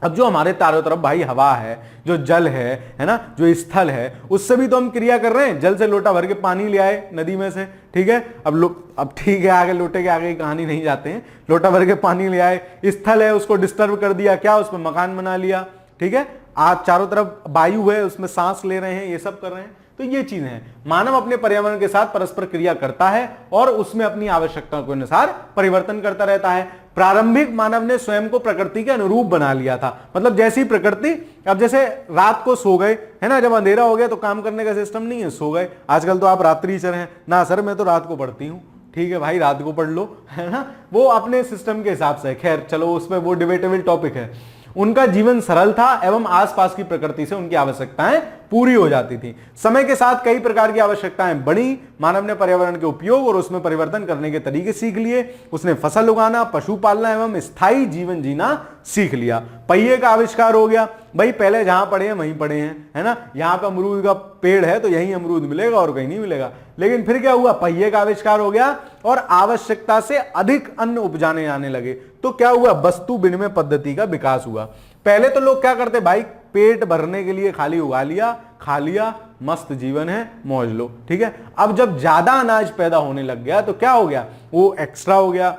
अब जो हमारे चारों तरफ भाई हवा है, जो जल है ना, जो स्थल है, उससे भी तो हम क्रिया कर रहे हैं। जल से लोटा भर के पानी ले आए नदी में से, ठीक है। अब ठीक है, आगे लोटे के आगे की कहानी नहीं जाते हैं। लोटा भर के पानी ले आए, स्थल है उसको डिस्टर्ब कर दिया, क्या उस पर मकान बना लिया, ठीक है। आज चारों तरफ वायु है, उसमें सांस ले रहे हैं, ये सब कर रहे हैं। तो ये चीज है, मानव अपने पर्यावरण के साथ परस्पर क्रिया करता है और उसमें अपनी आवश्यकता के अनुसार परिवर्तन करता रहता है। प्रारंभिक मानव ने स्वयं को प्रकृति के अनुरूप बना लिया था। मतलब जैसी प्रकृति, अब जैसे रात को सो गए, है ना, जब अंधेरा हो गया तो काम करने का सिस्टम नहीं है, सो गए। आजकल तो आप रात्रिचर हैं ना, सर मैं तो रात को पढ़ती हूँ, ठीक है भाई, रात को पढ़ लो, है ना, वो अपने सिस्टम के हिसाब से। खैर चलो, उसमें वो डिबेटेबल टॉपिक है। उनका जीवन सरल था एवं आसपास की प्रकृति से उनकी आवश्यकताएं पूरी हो जाती थी। समय के साथ कई प्रकार की आवश्यकताएं बढ़ी। मानव ने पर्यावरण के उपयोग और उसमें परिवर्तन करने के तरीके सीख लिए। उसने फसल उगाना, पशु पालना एवं स्थायी जीवन जीना सीख लिया। पहिए का आविष्कार हो गया। भाई पहले जहां पड़े हैं वहीं पड़े हैं, है ना, यहाँ पे अमरूद का पेड़ है तो यहीं अमरूद मिलेगा और कहीं नहीं मिलेगा। लेकिन फिर क्या हुआ? पहिए का आविष्कार हो गया और आवश्यकता से अधिक अन्न उपजाने जाने लगे। तो क्या हुआ? वस्तु विनिमय पद्धति का विकास हुआ। पहले तो लोग क्या करते भाई, पेट भरने के लिए खाली उगा लिया, खा लिया, मस्त जीवन है, मौज लो, ठीक है। अब जब ज्यादा अनाज पैदा होने लग गया तो क्या हो गया? वो एक्स्ट्रा हो गया।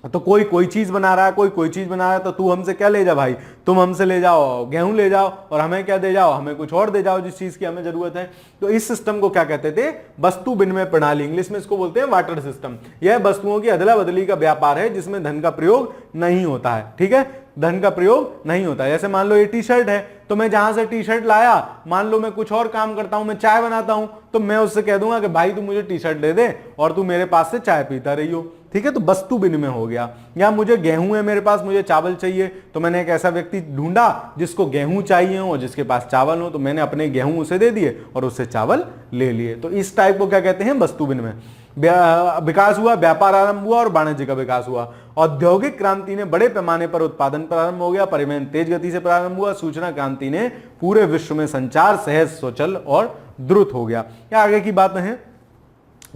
तो कोई चीज बना रहा है, कोई चीज बना रहा है, तो तू हमसे क्या ले जा भाई? तुम हमसे ले जाओ गेहूं ले जाओ और हमें क्या दे जाओ? हमें कुछ और दे जाओ जिस चीज की हमें जरूरत है। तो इस सिस्टम को क्या कहते थे? वस्तु विनिमय प्रणाली, इंग्लिश में इसको बोलते हैं वाटर सिस्टम। यह वस्तुओं की अदला बदली का व्यापार है जिसमें धन का प्रयोग नहीं होता है, ठीक है, धन का प्रयोग नहीं होता है। जैसे मान लो ये टी शर्ट है, तो मैं जहां से टी शर्ट लाया, मान लो मैं कुछ और काम करता हूं, मैं चाय बनाता हूं, तो मैं उससे कह दूंगा कि भाई तू मुझे टी शर्ट दे दे और तू मेरे पास से चाय पीता रही हो, ठीक है। तो वस्तु विनिमय हो गया। या मुझे गेहूं है मेरे पास, मुझे चावल चाहिए, तो मैंने एक ऐसा व्यक्ति ढूंढा जिसको गेहूं चाहिए हो और जिसके पास चावल हो, तो मैंने अपने गेहूं उसे दे दिए और उससे चावल ले लिए। तो इस टाइप को क्या कहते हैं? वस्तु विनिमय। विकास हुआ, व्यापार आरंभ हुआ और वाणिज्य का विकास हुआ। औद्योगिक क्रांति ने बड़े पैमाने पर उत्पादन प्रारंभ हो गया। परिवहन तेज गति से प्रारंभ हुआ। सूचना क्रांति ने पूरे विश्व में संचार सहज, स्वचल और द्रुत हो गया। या आगे की बात है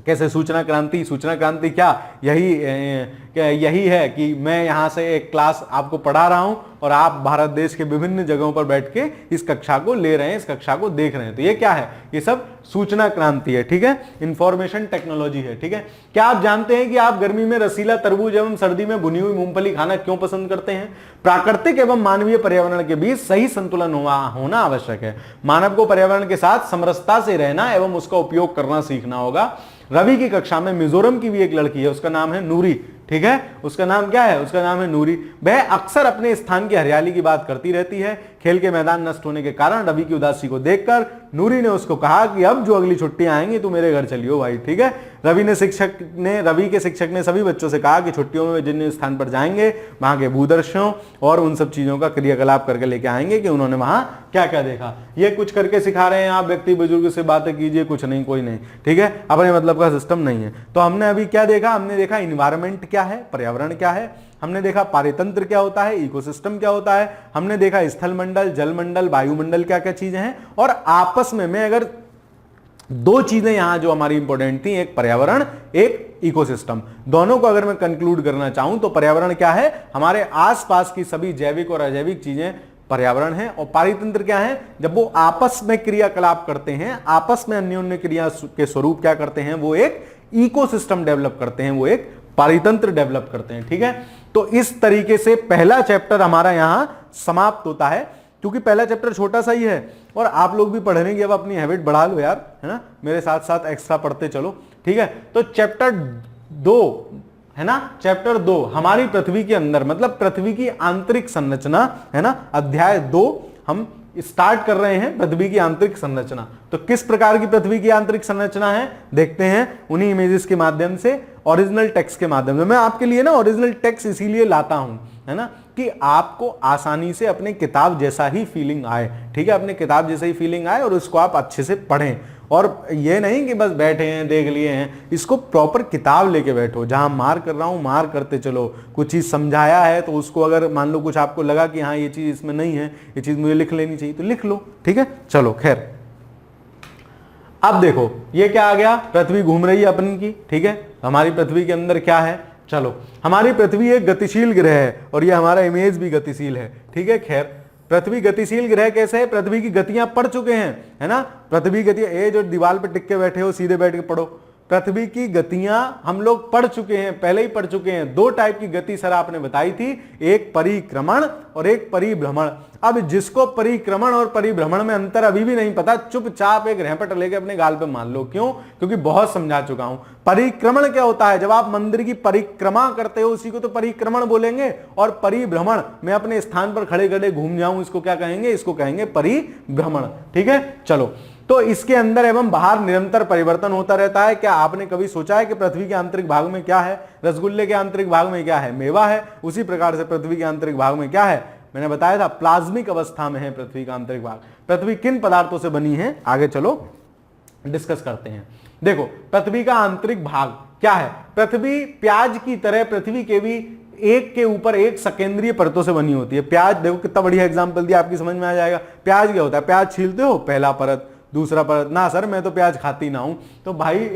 कैसे सूचना क्रांति क्या यही है कि मैं यहां से एक क्लास आपको पढ़ा रहा हूं और आप भारत देश के विभिन्न जगहों पर बैठ के इस कक्षा को ले रहे हैं, इस कक्षा को देख रहे हैं। तो ये क्या है, ये सब सूचना क्रांति है, ठीक है, इंफॉर्मेशन टेक्नोलॉजी है, ठीक है। क्या आप जानते हैं कि आप गर्मी में रसीला तरबूज एवं सर्दी में भुनी हुई मूंगफली खाना क्यों पसंद करते हैं? प्राकृतिक एवं मानवीय पर्यावरण के बीच सही संतुलन होना आवश्यक है। मानव को पर्यावरण के साथ समरसता से रहना एवं उसका उपयोग करना सीखना होगा। रवि की कक्षा में मिजोरम की भी एक लड़की है, उसका नाम है नूरी, ठीक है, उसका नाम क्या है, उसका नाम है नूरी। वह अक्सर अपने स्थान की हरियाली की बात करती रहती है। खेल के मैदान नष्ट होने के कारण रवि की उदासी को देखकर नूरी ने उसको कहा कि अब जो अगली छुट्टियां आएंगी तो मेरे घर चलियो भाई, ठीक है। रवि के शिक्षक ने सभी बच्चों से कहा कि छुट्टियों में जिन स्थान पर जाएंगे वहां के भूदर्शों और उन सब चीजों का क्रियाकलाप करके लेके आएंगे कि उन्होंने वहां क्या क्या देखा। ये कुछ करके सिखा रहे हैं आप, व्यक्ति बुजुर्ग से बातें कीजिए, कुछ नहीं, कोई नहीं, ठीक है, अपने मतलब का सिस्टम नहीं है। तो हमने अभी क्या देखा, हमने देखा इन्वायरमेंट क्या है, पर्यावरण क्या है, हमने देखा पारितंत्र क्या होता है, इकोसिस्टम क्या होता है, हमने देखा स्थल मंडल, जल मंडल, वायुमंडल क्या क्या चीजें हैं। और आपस में मैं अगर दो चीजें यहां जो हमारी इंपॉर्टेंट थी, एक पर्यावरण, एक इकोसिस्टम, दोनों को अगर मैं कंक्लूड करना चाहूं तो पर्यावरण क्या है, हमारे आसपास की सभी जैविक और अजैविक चीजें पर्यावरण है। और पारितंत्र क्या है, जब वो आपस में क्रियाकलाप करते हैं, आपस में अन्योन्य क्रिया के स्वरूप क्या करते हैं, वो एक इकोसिस्टम डेवलप करते हैं, वो एक पारितंत्र डेवलप करते हैं, ठीक है। तो इस तरीके से पहला चैप्टर हमारा यहां समाप्त होता है, क्योंकि पहला चैप्टर छोटा सा ही है और आप लोग भी पढ़ने की अब अपनी हैबिट बढ़ा लो यार, है ना, मेरे साथ साथ एक्स्ट्रा पढ़ते चलो, ठीक है। तो चैप्टर 2 है ना, चैप्टर 2 हमारी पृथ्वी के अंदर, मतलब पृथ्वी की आंतरिक संरचना, है ना, अध्याय 2 हम स्टार्ट कर रहे हैं, पृथ्वी की आंतरिक संरचना। तो किस प्रकार की पृथ्वी की आंतरिक संरचना है देखते हैं उन्हीं इमेजेस के माध्यम से, ओरिजिनल टेक्स्ट के माध्यम से। मैं आपके लिए ना ओरिजिनल टेक्स्ट इसीलिए लाता हूं, है ना, कि आपको आसानी से अपने किताब जैसा ही फीलिंग आए, ठीक है, अपने किताब जैसा ही फीलिंग आए और उसको आप अच्छे से पढ़ें। और ये नहीं कि बस बैठे हैं देख लिए हैं, इसको प्रॉपर किताब लेके बैठो, जहां मार कर रहा हूं मार करते चलो। कुछ चीज समझाया है तो उसको अगर मान लो कुछ आपको लगा कि हाँ ये चीज इसमें नहीं है, ये चीज मुझे लिख लेनी चाहिए तो लिख लो, ठीक है। चलो खैर, अब देखो ये क्या आ गया, पृथ्वी घूम रही है अपन की, ठीक है। हमारी पृथ्वी के अंदर क्या है, चलो हमारी पृथ्वी एक गतिशील ग्रह है और ये हमारा इमेज भी गतिशील है, ठीक है। खैर, पृथ्वी गतिशील ग्रह कैसे है, पृथ्वी की गतियां पढ़ चुके हैं, है ना, पृथ्वी गति, ये जो दीवार पे टिक के बैठे हो सीधे बैठ के पढ़ो, पृथ्वी की गतियां हम लोग पढ़ चुके हैं, पहले ही पढ़ चुके हैं। 2 टाइप की गति सर आपने बताई थी, एक परिक्रमण और एक परिभ्रमण। अब जिसको परिक्रमण और परिभ्रमण में अंतर अभी भी नहीं पता, चुपचाप एक रैपट लेके अपने गाल पे मान लो, क्यों, क्योंकि बहुत समझा चुका हूं। परिक्रमण क्या होता है, जब आप मंदिर की परिक्रमा करते हो उसी को तो परिक्रमण बोलेंगे, और परिभ्रमण मैं अपने स्थान पर खड़े खड़े घूम जाऊं, इसको क्या कहेंगे, इसको कहेंगे परिभ्रमण, ठीक है। चलो, तो इसके अंदर एवं बाहर निरंतर परिवर्तन होता रहता है। क्या आपने कभी सोचा है कि पृथ्वी के आंतरिक भाग में क्या है, रसगुल्ले के आंतरिक भाग में क्या है, मेवा है। उसी प्रकार से पृथ्वी के आंतरिक भाग में क्या है, मैंने बताया था प्लाज्मिक अवस्था में है पृथ्वी का आंतरिक भाग। पृथ्वी किन पदार्थों से बनी है, आगे चलो डिस्कस करते हैं। देखो पृथ्वी का आंतरिक भाग क्या है, पृथ्वी प्याज की तरह, पृथ्वी के भी एक के ऊपर एक सकेंद्रीय परतों से बनी होती है। प्याज देखो कितना बढ़िया एग्जांपल दिया, आपकी समझ में आ जाएगा। प्याज क्या होता है, प्याज छीलते हो, पहला परत, दूसरा परत, ना सर मैं तो प्याज खाती ना हूं, तो भाई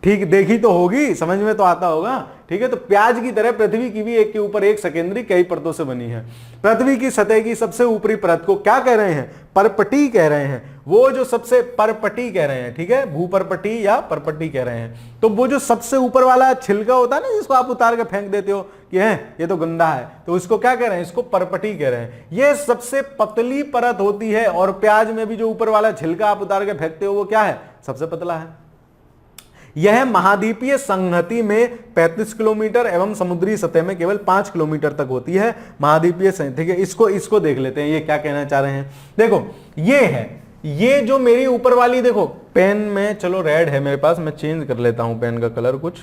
ठीक देखी तो होगी, समझ में तो आता होगा, ठीक है। तो प्याज की तरह पृथ्वी की भी एक के ऊपर एक सेकेंडरी कई परतों से बनी है। पृथ्वी की सतह की सबसे ऊपरी परत को क्या कह रहे हैं, परपटी कह रहे हैं। वो जो सबसे परपटी कह रहे हैं, ठीक है, भूपरपटी या परपटी कह रहे हैं। तो वो जो सबसे ऊपर वाला छिलका होता है ना, जिसको आप उतार के फेंक देते हो कि है ये तो गंदा है, तो उसको क्या कह रहे हैं, इसको परपटी कह रहे हैं। ये सबसे पतली परत होती है, और प्याज में भी जो ऊपर वाला छिलका आप उतार के फेंकते हो वो क्या है, सबसे पतला है। यह महाद्वीपीय संहति में 35 किलोमीटर एवं समुद्री सतह में केवल 5 किलोमीटर तक होती है महाद्वीपीय संहति। ठीक है, इसको देख लेते हैं, ये क्या कहना चाह रहे हैं। देखो ये है, ये जो मेरी ऊपर वाली, देखो पेन में, चलो रेड है मेरे पास, मैं चेंज कर लेता हूं पेन का कलर कुछ।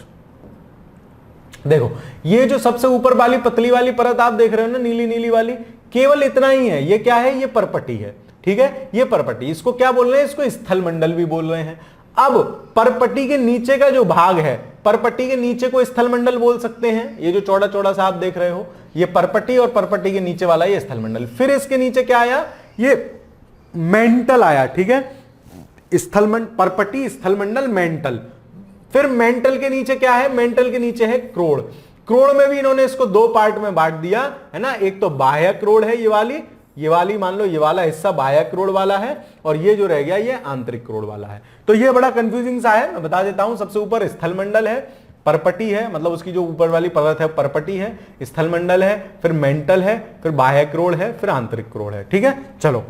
देखो ये जो सबसे ऊपर वाली पतली वाली परत आप देख रहे हो ना, नीली नीली वाली, केवल इतना ही है। ये क्या है, ये परपटी है, ठीक है, ये परपटी। इसको क्या बोल रहे हैं, इसको स्थल मंडल भी बोल रहे हैं। अब परपटी के नीचे का जो भाग है, परपटी के नीचे को स्थल मंडल बोल सकते हैं। ये जो चौड़ा चौड़ा सा आप देख रहे हो, ये परपटी, और परपटी के नीचे वाला ये स्थल मंडल। फिर इसके नीचे क्या आया, ये मेंटल आया, ठीक है। परपटी, स्थलमंडल, मेंटल। फिर मेंटल के नीचे क्या है? मेंटल के नीचे है क्रोड़। क्रोड़ में भी इन्होंने इसको दो पार्ट में बांट दिया है ना। एक तो बाह्य क्रोड़ है, ये वाली मान लो, ये वाला हिस्सा बाह्य क्रोड़ वाला है, और ये जो रह गया ये आंतरिक क्रोड़ वाला है। तो ये बड़ा कंफ्यूजिंग सा है, मैं बता देता हूं। सबसे ऊपर स्थलमंडल है, परपटी है, मतलब उसकी जो ऊपर वाली परत है परपटी है, स्थलमंडल है, फिर मेंटल है, फिर बाह्य क्रोड़ है, फिर आंतरिक क्रोड़ है। ठीक है, चलो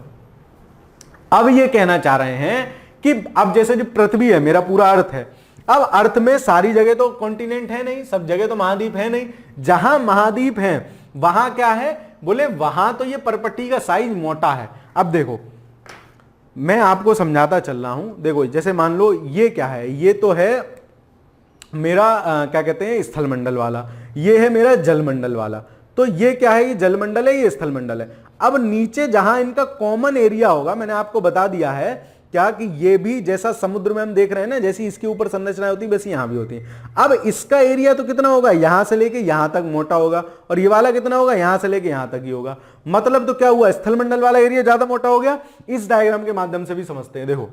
अब ये कहना चाह रहे हैं कि अब जैसे जो पृथ्वी है, मेरा पूरा अर्थ है, अब अर्थ में सारी जगह तो कॉन्टिनेंट है नहीं, सब जगह तो महाद्वीप है नहीं। जहां महाद्वीप है वहां क्या है? बोले वहां तो ये परपट्टी का साइज मोटा है। अब देखो मैं आपको समझाता चल रहा हूं। देखो जैसे मान लो ये क्या है? ये तो है मेरा क्या कहते हैं, स्थलमंडल वाला, ये है मेरा जलमंडल वाला। तो ये क्या है? ये जलमंडल है, ये स्थलमंडल है। अब नीचे जहां इनका कॉमन एरिया होगा, मैंने आपको बता दिया है क्या कि ये भी जैसा समुद्र में हम देख रहे हैं ना, जैसी इसके ऊपर संरचना होती है वैसी यहां भी होती है। अब इसका एरिया तो कितना होगा? यहां से लेके यहां तक मोटा होगा, और ये वाला कितना होगा? यहां से लेके यहां तक ही होगा। मतलब तो क्या हुआ? स्थलमंडल वाला एरिया ज्यादा मोटा हो गया। इस डायग्राम के माध्यम से भी समझते हैं। देखो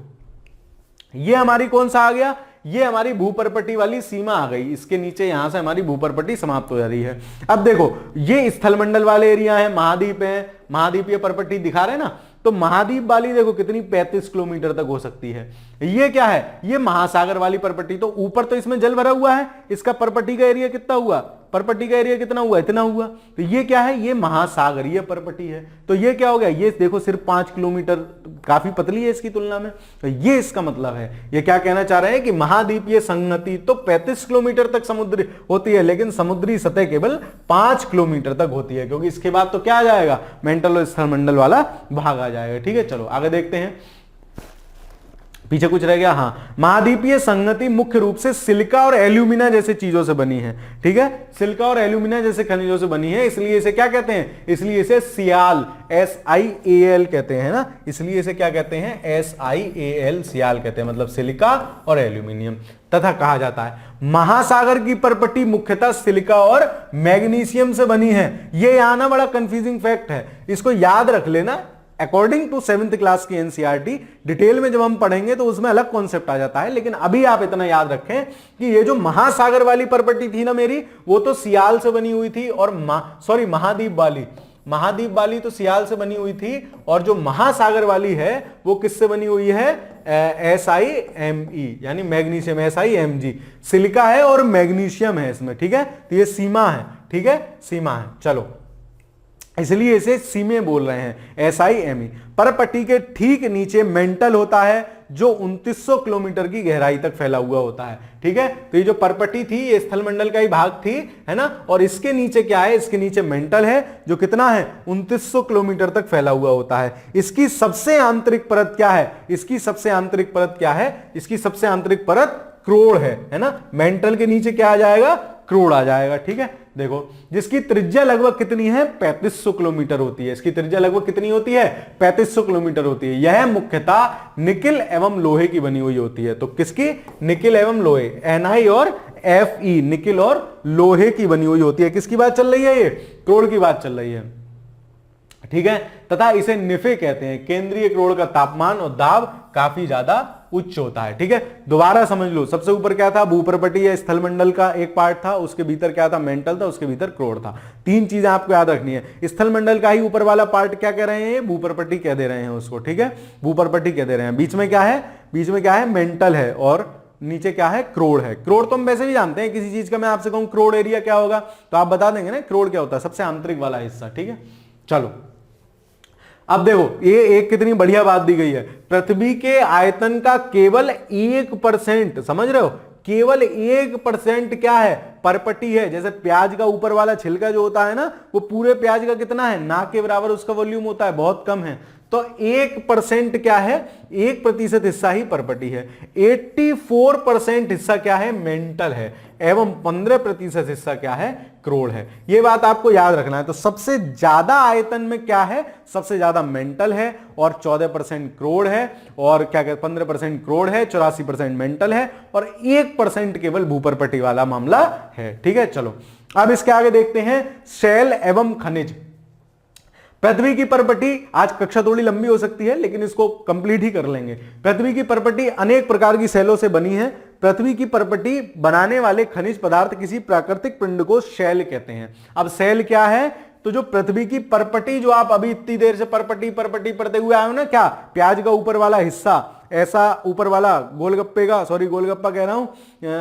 ये हमारी कौन सा आ गया? ये हमारी भूपरपट्टी वाली सीमा आ गई। इसके नीचे यहां से हमारी भूपरपट्टी समाप्त हो जा रही है। अब देखो ये स्थलमंडल वाले एरिया है, महाद्वीप है, महाद्वीपीय परपट्टी दिखा रहे हैं ना। तो महाद्वीप वाली देखो कितनी 35 किलोमीटर तक हो सकती है। ये क्या है? ये महासागर वाली परपट्टी। तो ऊपर तो इसमें जल भरा हुआ है, इसका परपट्टी का एरिया कितना हुआ? परपट्टी का एरिया कितना हुआ? इतना हुआ। तो ये क्या है? ये महासागर, ये परपट्टी है। तो ये क्या हो गया? ये देखो सिर्फ 5 किलोमीटर, काफी पतली है इसकी तुलना में। तो ये इसका मतलब है। ये क्या कहना चाह रहे हैं कि महाद्वीपीय संगति तो 35 किलोमीटर तक समुद्र होती है, लेकिन समुद्री सतह केवल 5 किलोमीटर तक होती है, क्योंकि इसके बाद तो क्या आ जाएगा? मेंटल और स्थलमंडल वाला भाग आ जाएगा। ठीक है, चलो आगे देखते हैं। पीछे कुछ रह गया? हाँ, महाद्वीपीय संगति मुख्य रूप से सिलिका और एल्यूमिना जैसे चीजों से बनी है। ठीक है, सिलिका और एल्यूमिना जैसे खनिजों से बनी है, इसलिए इसे क्या कहते हैं? इसलिए इसे सियाल, SiAl कहते हैं ना। इसलिए इसे क्या कहते हैं? SiAl, सियाल कहते हैं, मतलब सिलिका और एल्यूमिनियम। तथा कहा जाता है महासागर की परपट्टी मुख्यतः सिलिका और मैग्नीशियम से बनी है। ये यहां ना बड़ा कंफ्यूजिंग फैक्ट है, इसको याद रख लेना। अकॉर्डिंग टू 7th क्लास की एनसीईआरटी, डिटेल में जब हम पढ़ेंगे तो उसमें अलग कॉन्सेप्ट आ जाता है, लेकिन अभी आप इतना याद रखें कि ये जो महासागर वाली परपट्टी थी ना मेरी, वो तो सियाल से बनी हुई थी, और महाद्वीप वाली तो सियाल से बनी हुई थी, और जो महासागर वाली है वो किससे बनी हुई है? SiMe, यानी मैग्नीशियम, SiMg। सिलिका है और मैग्नीशियम है इसमें। ठीक है, तो ये सीमा है। ठीक है, सीमा है। चलो इसलिए इसे सीमे बोल रहे हैं, SiMe। परपट्टी के ठीक नीचे मेंटल होता है, जो 2900 किलोमीटर की गहराई तक फैला हुआ होता है। ठीक है, तो ये जो परपट्टी थी ये स्थलमंडल का ही भाग थी, है ना। और इसके नीचे क्या है? इसके नीचे मेंटल है, जो कितना है? 2900 किलोमीटर तक फैला हुआ होता है। इसकी सबसे आंतरिक परत क्या है? इसकी सबसे आंतरिक परत क्या है? इसकी सबसे आंतरिक परत क्रोड़ है ना। मेंटल के नीचे क्या आ जाएगा? क्रोड़ आ जाएगा। ठीक है, देखो जिसकी त्रिज्या लगभग कितनी है? 3500 किलोमीटर होती है। इसकी त्रिज्या लगभग कितनी होती है? 3500 किलोमीटर होती है। यह मुख्यतः निकिल एवं लोहे की बनी हुई होती है। तो किसकी? निकिल एवं लोहे, Na और Fe, निकिल और लोहे की बनी हुई होती है। किसकी बात चल रही है? ये क्रोड़ की बात चल रही है। ठीक है, तथा इसे निफे कहते हैं। केंद्रीय क्रोड़ का तापमान और दाब काफी ज्यादा उच्च होता है। ठीक है, दोबारा समझ लो। सबसे ऊपर क्या था? भूपरपट्टी या स्थलमंडल का एक पार्ट था, उसके भीतर क्या था? मेंटल था, उसके भीतर क्रोड़ था। तीन चीजें आपको याद रखनी है। स्थलमंडल का ही ऊपर वाला पार्ट क्या कह रहे हैं? भूपरपट्टी कह दे रहे हैं उसको। ठीक है, भूपरपट्टी कह दे रहे हैं। बीच में क्या है? बीच में क्या है? मेंटल है, और नीचे क्या है? क्रोड़ है। क्रोड़ तो हम वैसे भी जानते हैं, किसी चीज का मैं आपसे कहूं क्रोड़ एरिया क्या होगा तो आप बता देंगे ना क्रोड़ क्या होता है? सबसे आंतरिक वाला हिस्सा। ठीक है, चलो अब देखो ये एक कितनी बढ़िया बात दी गई है। पृथ्वी के आयतन का केवल 1%, समझ रहे हो? केवल 1% क्या है? परपट्टी है। जैसे प्याज का ऊपर वाला छिलका जो होता है ना, वो पूरे प्याज का कितना है? ना के बराबर उसका वॉल्यूम होता है, बहुत कम है। तो 1% क्या है? 1% हिस्सा ही परपट्टी है। 84% हिस्सा क्या है? मेंटल है, एवं 15% हिस्सा क्या है? क्रोड़ है। यह बात आपको याद रखना है। तो सबसे ज्यादा आयतन में क्या है? सबसे ज्यादा मेंटल है, और 14% क्रोड़ है, और क्या कहते 15% क्रोड़ है, 84% मेंटल है, और 1% केवल भूपरपट्टी वाला मामला है। ठीक है, चलो अब इसके आगे देखते हैं शैल एवं खनिज। पृथ्वी की परपटी, आज कक्षा थोड़ी लंबी हो सकती है लेकिन इसको कंप्लीट ही कर लेंगे। पृथ्वी की परपटी अनेक प्रकार की शैलों से बनी है। पृथ्वी की परपटी बनाने वाले खनिज पदार्थ किसी प्राकृतिक पिंड को शैल कहते हैं। अब शैल क्या है, तो जो पृथ्वी की परपटी, जो आप अभी इतनी देर से परपटी परपटी पढ़ते हुए आए हो ना, क्या प्याज का ऊपर वाला हिस्सा, ऐसा ऊपर वाला गोलगप्पे का, सॉरी गोलगप्पा कह रहा हूं,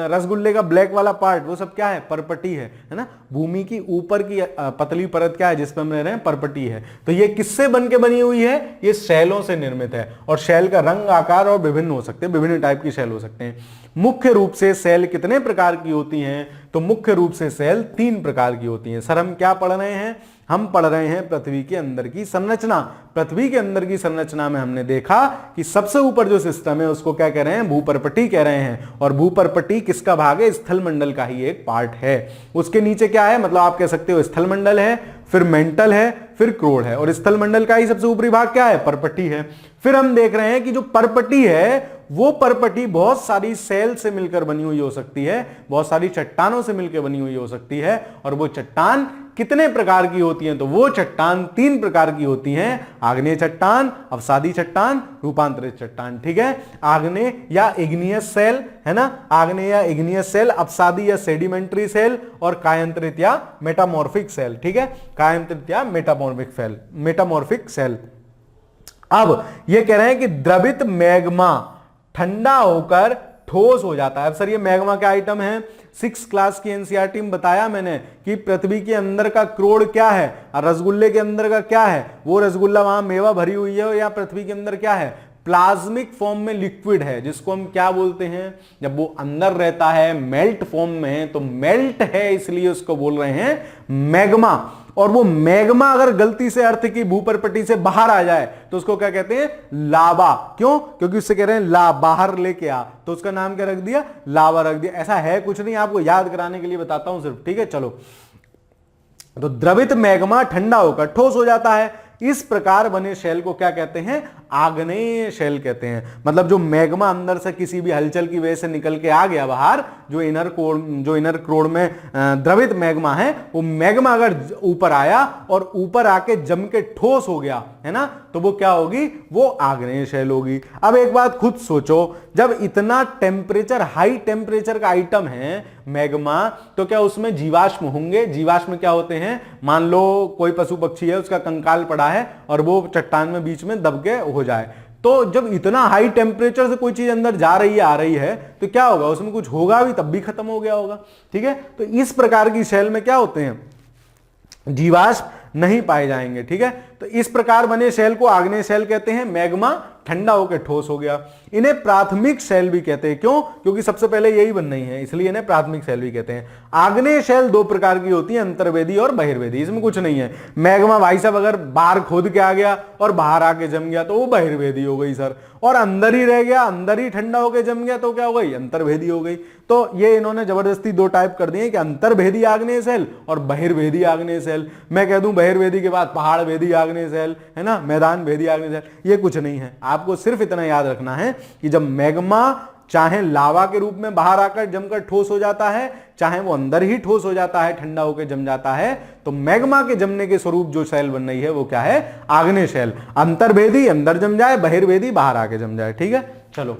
रसगुल्ले का ब्लैक वाला पार्ट, वो सब क्या है, परपटी है ना। भूमि की ऊपर की पतली परत क्या है जिसपे हम रह रहे हैं, परपटी है। तो ये किससे बन के बनी हुई है, ये शैलों से निर्मित है। और शैल का रंग, आकार और विभिन्न हो सकते हैं, विभिन्न टाइप की शैल हो सकते हैं। मुख्य रूप से शैल कितने प्रकार की होती हैं, तो मुख्य रूप से शैल 3 प्रकार की होती हैं। सर हम क्या पढ़ रहे हैं, हम पढ़ रहे हैं पृथ्वी के अंदर की संरचना। पृथ्वी के अंदर की संरचना में हमने देखा कि सबसे ऊपर जो सिस्टम है उसको क्या कह रहे हैं, भूपर्पटी कह रहे हैं। और भूपर्पटी किसका भाग है, स्थल मंडल का ही एक पार्ट है। उसके नीचे क्या है, मतलब आप कह सकते हो स्थल मंडल है, फिर मेंटल है, फिर क्रोड़ है। और स्थल मंडल का ही सबसे ऊपरी भाग क्या है, परपटी है। फिर हम देख रहे हैं कि जो परपटी है वो परपटी बहुत सारी सेल से मिलकर बनी हुई हो सकती है, बहुत सारी चट्टानों से मिलकर बनी हुई हो सकती है। और वो चट्टान कितने प्रकार की होती हैं, तो वो चट्टान 3 प्रकार की होती हैं, आग्नेय चट्टान, अवसादी चट्टान, रूपांतरित चट्टान। ठीक है, आग्नेय या इग्नियस सेल है ना, आग्नेय या इग्नियस सेल, अवसादी या सेडिमेंट्री सेल, और कायांतरित या मेटामॉर्फिक सेल। ठीक है, कायांतरित या मेटामॉर्फिक सेल। अब ये कह रहे हैं कि द्रवित मैग्मा ठंडा होकर ठोस हो जाता है। अब सर ये मैग्मा क्या आइटम है, 6 क्लास की एनसीईआरटी में बताया मैंने कि पृथ्वी के अंदर का क्रोड़ क्या है और रसगुल्ले के अंदर का क्या है, वो रसगुल्ला वहां मेवा भरी हुई है, या पृथ्वी के अंदर क्या है, प्लाज्मिक फॉर्म में लिक्विड है, जिसको हम क्या बोलते हैं, जब वो अंदर रहता है मेल्ट फॉर्म में है, तो मेल्ट है इसलिए उसको बोल रहे हैं मैग्मा। और वो मैग्मा अगर गलती से अर्थ की भूपर्पटी से बाहर आ जाए तो उसको क्या कहते हैं, लावा। क्यों, क्योंकि उससे कह रहे हैं ला, बाहर लेके आ, तो उसका नाम क्या रख दिया, लावा रख दिया। ऐसा है कुछ नहीं, आपको याद कराने के लिए बताता हूं सिर्फ। ठीक है, चलो। तो द्रवित मैग्मा ठंडा होकर ठोस हो जाता है। इस प्रकार बने शैल को क्या कहते हैं, आग्नेय शैल कहते हैं। मतलब जो मैग्मा अंदर से किसी भी हलचल की वजह से निकल के आ गया बाहर, जो इनर कोर में द्रवित मैग्मा है, वो मैग्मा अगर ऊपर आया और ऊपर आके जम के ठोस हो गया है ना, तो वो क्या होगी, वो आग्नेय शैल होगी। अब एक बात खुद सोचो, जब इतना टेम्परेचर, हाई टेम्परेचर का आइटम है मैग्मा, तो क्या उसमें जीवाश्म होंगे। जीवाश्म क्या होते हैं, मान लो कोई पशु पक्षी है, उसका कंकाल पड़ा है और वो चट्टान में बीच में दब के हो जाए, तो जब इतना हाई टेम्परेचर से कोई चीज अंदर जा रही है, आ रही है, तो क्या होगा, उसमें कुछ होगा भी, तब भी खत्म हो गया होगा। ठीक है, तो इस प्रकार की शैल में क्या होते हैं, जीवाश्म नहीं पाए जाएंगे। ठीक है, तो इस प्रकार बने शैल को आग्नेय शैल कहते हैं। मैग्मा ठंडा होकर ठोस हो गया। इन्हें प्राथमिक शैल भी कहते हैं। क्यों, क्योंकि सबसे पहले यही बन रही है, इसलिए इन्हें प्राथमिक शैल भी कहते हैं। आग्नेय शैल 2 प्रकार की होती है, अंतर्वेदी और बहिर्वेदी। इसमें कुछ नहीं है। मैग्मा भाई साहब अगर बाहर खोद के आ गया और बाहर आके जम गया तो वो बहिर्वेदी हो गई सर, और अंदर ही रह गया, अंदर ही ठंडा होकर जम गया तो क्या हो गई, अंतर्वेदी हो गई। तो ये इन्होंने जबरदस्ती 2 टाइप कर दिए कि अंतर्वेदी आग्नेय शैल और बहिर्वेदी आग्नेय शैल। मैं कह दूं बहिर्वेदी के बाद पहाड़ भेदी आग्नेय शैल है ना, मैदान भेदी आग्नेय शैल, ये कुछ नहीं है। आपको सिर्फ इतना याद रखना है कि जब मैग्मा चाहे लावा के रूप में बाहर आकर जमकर ठोस हो जाता है, चाहे वो अंदर ही ठोस हो जाता है, ठंडा होकर जम जाता है, तो मैग्मा के जमने के स्वरूप जो शैल बन रही है वो क्या है, आग्नेय शैल। अंतर्भेदी अंदर जम जाए, बहिर्भेदी बाहर आके जम जाए। ठीक है, चलो।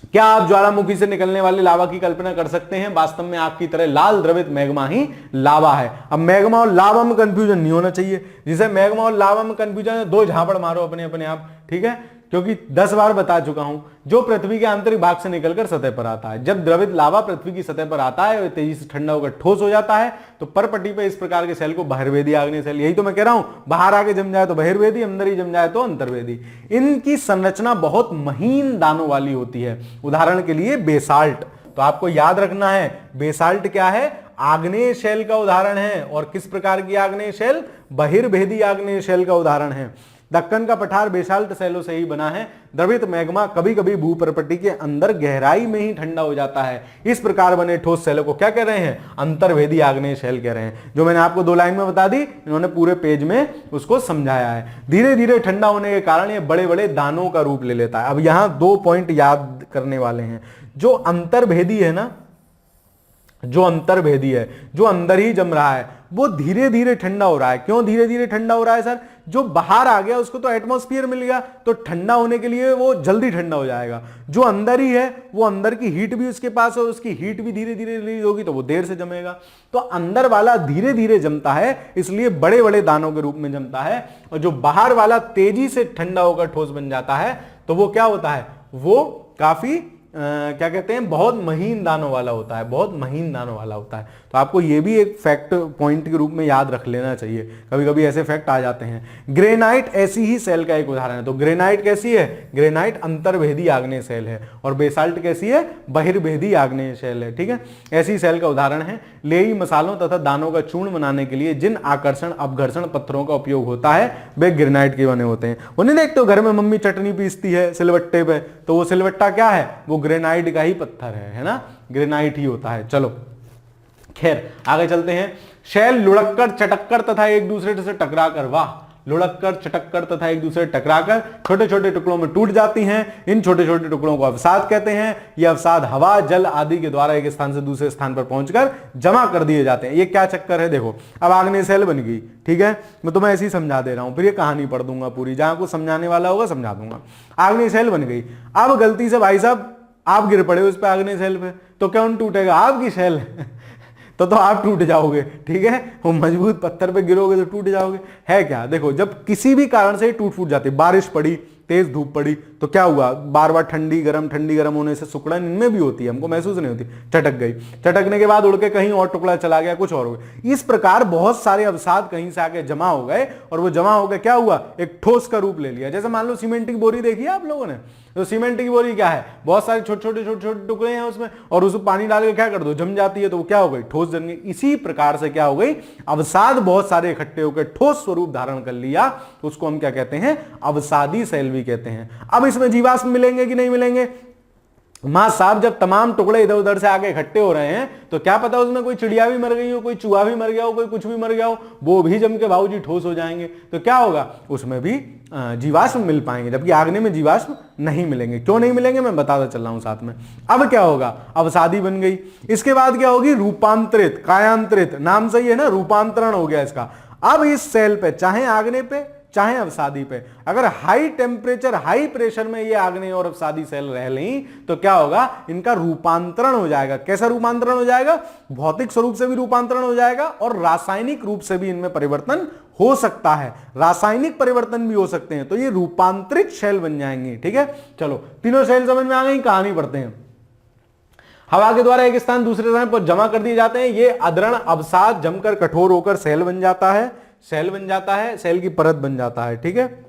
क्या आप ज्वालामुखी से निकलने वाले लावा की कल्पना कर सकते हैं, वास्तव में आग की तरह लाल द्रवित मैग्मा ही लावा है। अब मैग्मा और लावा में कंफ्यूजन नहीं होना चाहिए। जिसे मैग्मा और लावा में कंफ्यूजन है, 2 झापड़ मारो अपने अपने आप। ठीक है, क्योंकि 10 बार बता चुका हूं, जो पृथ्वी के आंतरिक भाग से निकलकर सतह पर आता है, जब द्रवित लावा पृथ्वी की सतह पर आता है, तेजी से ठंडा होकर ठोस हो जाता है, तो परपटी पे इस प्रकार के शैल को बहिर्वेदी आग्नेय शैल, यही तो मैं कह रहा हूं, बाहर आके जम जाए तो बहिर्वेदी, अंदर ही जम जाए तो अंतर्वेदी। इनकी संरचना बहुत महीन दानों वाली होती है। उदाहरण के लिए बेसाल्ट, तो आपको याद रखना है बेसाल्ट क्या है, आग्नेय शैल का उदाहरण है। और किस प्रकार की आग्नेय शैल, बहिर्भेदी आग्नेय शैल का उदाहरण है। दक्कन का पठार बेसाल्ट शैलों से ही बना है। द्रवित मैग्मा कभी कभी भूपर्पटी के अंदर गहराई में ही ठंडा हो जाता है। इस प्रकार बने ठोस शैलों को क्या कह रहे हैं, अंतर्वेदी आग्नेय शैल कह रहे हैं। जो मैंने आपको 2 लाइन में बता दी, इन्होंने पूरे पेज में उसको समझाया है। धीरे धीरे ठंडा होने के कारण ये बड़े बड़े दानों का रूप ले लेता है। अब यहां 2 पॉइंट याद करने वाले हैं। जो अंतर्भेदी है ना, जो अंतर्भेदी है, जो अंदर ही जम रहा है, वो धीरे धीरे ठंडा हो रहा है। क्यों धीरे धीरे ठंडा हो रहा है सर? जो बाहर आ गया उसको तो एटमॉस्फेयर मिल गया, तो ठंडा होने के लिए वो जल्दी ठंडा हो जाएगा। जो अंदर ही है वो अंदर की हीट भी उसके पास है, उसकी हीट भी धीरे धीरे रिलीज होगी तो वो देर से जमेगा। तो अंदर वाला धीरे धीरे जमता है, इसलिए बड़े बड़े दानों के रूप में जमता है, और जो बाहर वाला तेजी से ठंडा होकर ठोस बन जाता है तो वो क्या होता है? वो काफी क्या कहते हैं, बहुत महीन दानों वाला होता है, बहुत महीन दानों वाला होता है। तो आपको ये भी एक फैक्ट पॉइंट के रूप में याद रख लेना चाहिए, कभी कभी ऐसे फैक्ट आ जाते हैं। ग्रेनाइट ऐसी ही सेल का एक उदाहरण है। तो ग्रेनाइट कैसी है? ग्रेनाइट अंतर्भेदी आग्नेय सेल है, और बेसाल्ट कैसी है? बहिर्भेदी आग्नेय सेल है। ठीक है, ऐसी सेल का उदाहरण है। लेई मसालों तथा दानों का चूर्ण बनाने के लिए जिन आकर्षण अपघर्षण पत्थरों का उपयोग होता है वे ग्रेनाइट के बने होते हैं। वो नहीं देखते हो घर में मम्मी चटनी पीसती है सिलवट्टे पे, तो वो सिलवट्टा क्या है? वो ग्रेनाइट का ही पत्थर है ना, ग्रेनाइट ही होता है। चलो खैर आगे चलते हैं। शैल लुढ़ककर चटककर तथा एक दूसरे से टकराकर, वाह, लुढ़ककर चटककर तथा एक दूसरे टकराकर छोटे छोटे टुकड़ों में टूट जाती हैं। इन छोटे छोटे टुकड़ों को अवसाद कहते हैं। ये अवसाद हवा जल आदि के द्वारा एक स्थान से दूसरे स्थान पर पहुंचकर जमा कर दिए जाते हैं। ये क्या चक्कर है? देखो, अब आग्नेय सेल बन गई, ठीक है, मैं तुम्हें ऐसे ही समझा दे रहा हूं, फिर ये कहानी पढ़ दूंगा पूरी, जहां कुछ समझाने वाला होगा समझा दूंगा। आग्नेय सेल बन गई। अब गलती से भाई साहब आप गिर पड़े उस पे, आग्नेय सेल पे, तो कौन टूटेगा? आपकी सेल तो आप टूट जाओगे। ठीक है, वो मजबूत पत्थर पे गिरोगे तो टूट जाओगे। है क्या? देखो, जब किसी भी कारण से टूट फूट जाती, बारिश पड़ी, तेज धूप पड़ी, तो क्या हुआ? बार बार ठंडी गर्म होने से सिकुड़न इनमें भी होती है, हमको महसूस नहीं होती, चटक गई। चटकने के बाद उड़ के कहीं और टुकड़ा चला गया, कुछ और हो गया। इस प्रकार बहुत सारे अवसाद कहीं से आके जमा हो गए, और वो जमा होकर क्या हुआ? एक ठोस का रूप ले लिया। जैसे मान लो सीमेंट की बोरी देखी है आप लोगों ने, तो सीमेंट की बोरी क्या है? बहुत सारे छोटे छोटे टुकड़े हैं उसमें, और उसमें पानी डाल के क्या कर दो, जम जाती है, तो वो क्या हो गई? ठोस जम गई। इसी प्रकार से क्या हो गई? अवसाद बहुत सारे इकट्ठे होकर ठोस स्वरूप धारण कर लिया, तो उसको हम क्या कहते हैं? अवसादी सेल भी कहते हैं। अब इसमें जीवाश्म मिलेंगे कि नहीं मिलेंगे? मां साहब, जब तमाम टुकड़े इधर उधर से आके इकट्ठे हो रहे हैं, तो क्या पता उसमें कोई चिड़िया भी मर गई हो, कोई चूहा भी मर गया हो, कोई कुछ भी मर गया हो, वो भी जम के भाऊजी ठोस हो जाएंगे। तो क्या होगा? उसमें भी जीवाश्म मिल पाएंगे, जबकि आग्नेय में जीवाश्म नहीं मिलेंगे। क्यों नहीं मिलेंगे मैं बताता चल रहा हूं साथ में। अब क्या होगा? अवसादी बन गई। इसके बाद क्या होगी? रूपांतरित, कायांतरित, नाम सही है ना, रूपांतरण हो गया इसका। अब इस सेल पे, चाहे आग्नेय पे चाहे अवसादी पे, अगर हाई टेम्परेचर हाई प्रेशर में ये आग्नेय और अवसादी सेल रह लें, तो क्या होगा? इनका रूपांतरण हो जाएगा। कैसा रूपांतरण हो जाएगा? भौतिक स्वरूप से भी रूपांतरण हो जाएगा, और रासायनिक रूप से भी इनमें परिवर्तन हो सकता है। रासायनिक परिवर्तन भी हो सकते हैं, तो ये रूपांतरित सेल बन जाएंगे। ठीक है, चलो तीनों सेल समझ में आ गई। कहानी पढ़ते हैं। हवा के द्वारा एक स्थान दूसरे स्थान पर जमा कर दिए जाते हैं। ये अद्रण अवसाद जमकर कठोर होकर सेल बन जाता है, सेल बन जाता है, सेल की परत बन जाता है। ठीक है,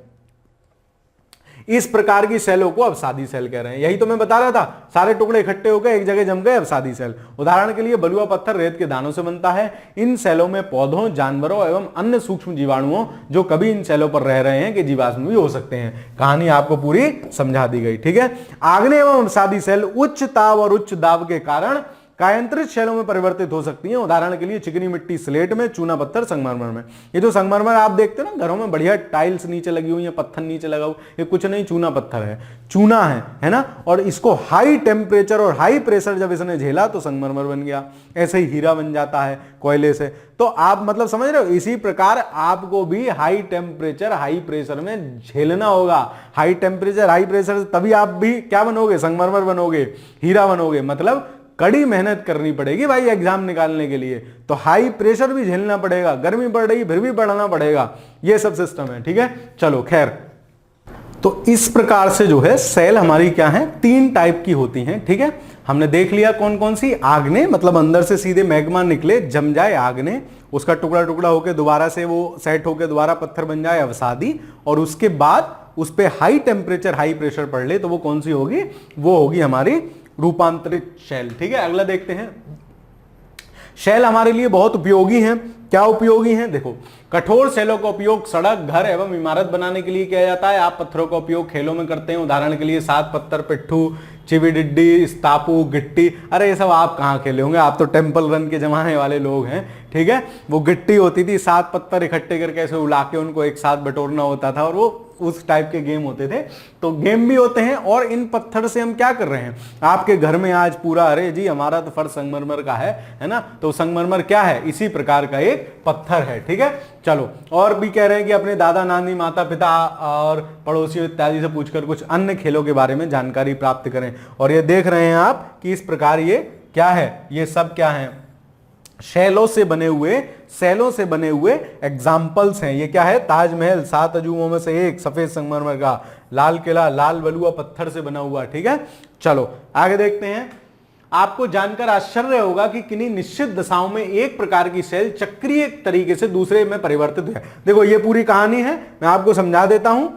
इस प्रकार की सेलों को अवसादी सेल कह रहे हैं। यही तो मैं बता रहा था, सारे टुकड़े इकट्ठे हो गए, एक जगह जम गए, अवसादी सेल। उदाहरण के लिए बलुआ पत्थर रेत के दानों से बनता है। इन सेलों में पौधों, जानवरों एवं अन्य सूक्ष्म जीवाणुओं जो कभी इन सेलों पर रह रहे हैं के जीवाश्म भी हो सकते हैं। कहानी आपको पूरी समझा दी गई। ठीक है, आग्नेय एवं अवसादी सेल उच्च ताप और उच्च दाब के कारण कायांतरित शैलों में परिवर्तित हो सकती हैं। उदाहरण के लिए चिकनी मिट्टी स्लेट में, चूना पत्थर संगमरमर में। ये जो संगमरमर आप देखते हो ना घरों में, बढ़िया टाइल्स नीचे लगी हुई है, पत्थर नीचे लगा हुआ, ये कुछ नहीं, चूना पत्थर है, चूना है ना। और इसको हाई टेम्परेचर और हाई प्रेशर जब इसने झेला तो संगमरमर बन गया। ऐसे ही हीरा बन जाता है कोयले से। तो आप मतलब समझ रहे हो, इसी प्रकार आपको भी हाई टेम्परेचर हाई प्रेशर में झेलना होगा। हाई टेम्परेचर हाई प्रेशर, तभी आप भी क्या बनोगे? संगमरमर बनोगे, हीरा बनोगे। मतलब कड़ी मेहनत करनी पड़ेगी भाई एग्जाम निकालने के लिए। तो हाई प्रेशर भी झेलना पड़ेगा, गर्मी पड़ रही फिर भी पढ़ना पड़ेगा, ये सब सिस्टम है। ठीक है, चलो खैर, तो इस प्रकार से जो है सेल हमारी क्या है? 3 टाइप की होती हैं। ठीक है, हमने देख लिया कौन कौन सी। आग्नेय मतलब अंदर से सीधे मैग्मा निकले, जम जाए आग्नेय, उसका टुकड़ा टुकड़ा होकर दोबारा से वो सेट होकर दोबारा पत्थर बन जाए, अवसादी। और उसके बाद उस पर हाई टेम्परेचर हाई प्रेशर पड़ ले तो वो कौन सी होगी? वो होगी हमारी रूपांतरित शैल। ठीक है, अगला देखते हैं। शैल हमारे लिए बहुत उपयोगी हैं। क्या उपयोगी हैं? देखो, कठोर शैलों का उपयोग सड़क, घर एवं इमारत बनाने के लिए किया जाता है। आप पत्थरों का उपयोग खेलों में करते हैं। उदाहरण के लिए 7 पत्थर, पिट्ठू, चिवी-डिड्डी, स्टापू, गिट्टी। अरे ये सब आप कहाँ खेले होंगे, आप तो टेम्पल रन के जमाने वाले लोग हैं। ठीक है, वो गिट्टी होती थी, 7 पत्थर इकट्ठे करके ऐसे उला के उनको एक साथ बटोरना होता था, और वो उस टाइप के गेम होते थे। तो गेम भी होते हैं और इन पत्थर से हम क्या कर रहे हैं, आपके घर में आज पूरा, अरे जी हमारा तो फर्श संगमरमर का है ना, तो संगमरमर क्या है, इसी प्रकार का एक पत्थर है। ठीक है, चलो और भी कह रहे हैं कि अपने दादा नानी माता पिता और पड़ोसियों इत्यादि से पूछकर कुछ अन्य खेलों के बारे में जानकारी प्राप्त करें। और ये देख रहे हैं आप कि इस प्रकार ये क्या है, ये सब क्या है, शैलों से बने हुए एग्जाम्पल्स हैं। ये क्या है, ताजमहल 7 अजूबों में से एक, सफेद संगमरमर का, लाल किला लाल बलुआ पत्थर से बना हुआ। ठीक है, चलो आगे देखते हैं। आपको जानकर आश्चर्य होगा कि किन्हीं निश्चित दशाओं में एक प्रकार की सेल चक्रीय तरीके से दूसरे में परिवर्तित है। देखो ये पूरी कहानी है, मैं आपको समझा देता हूं,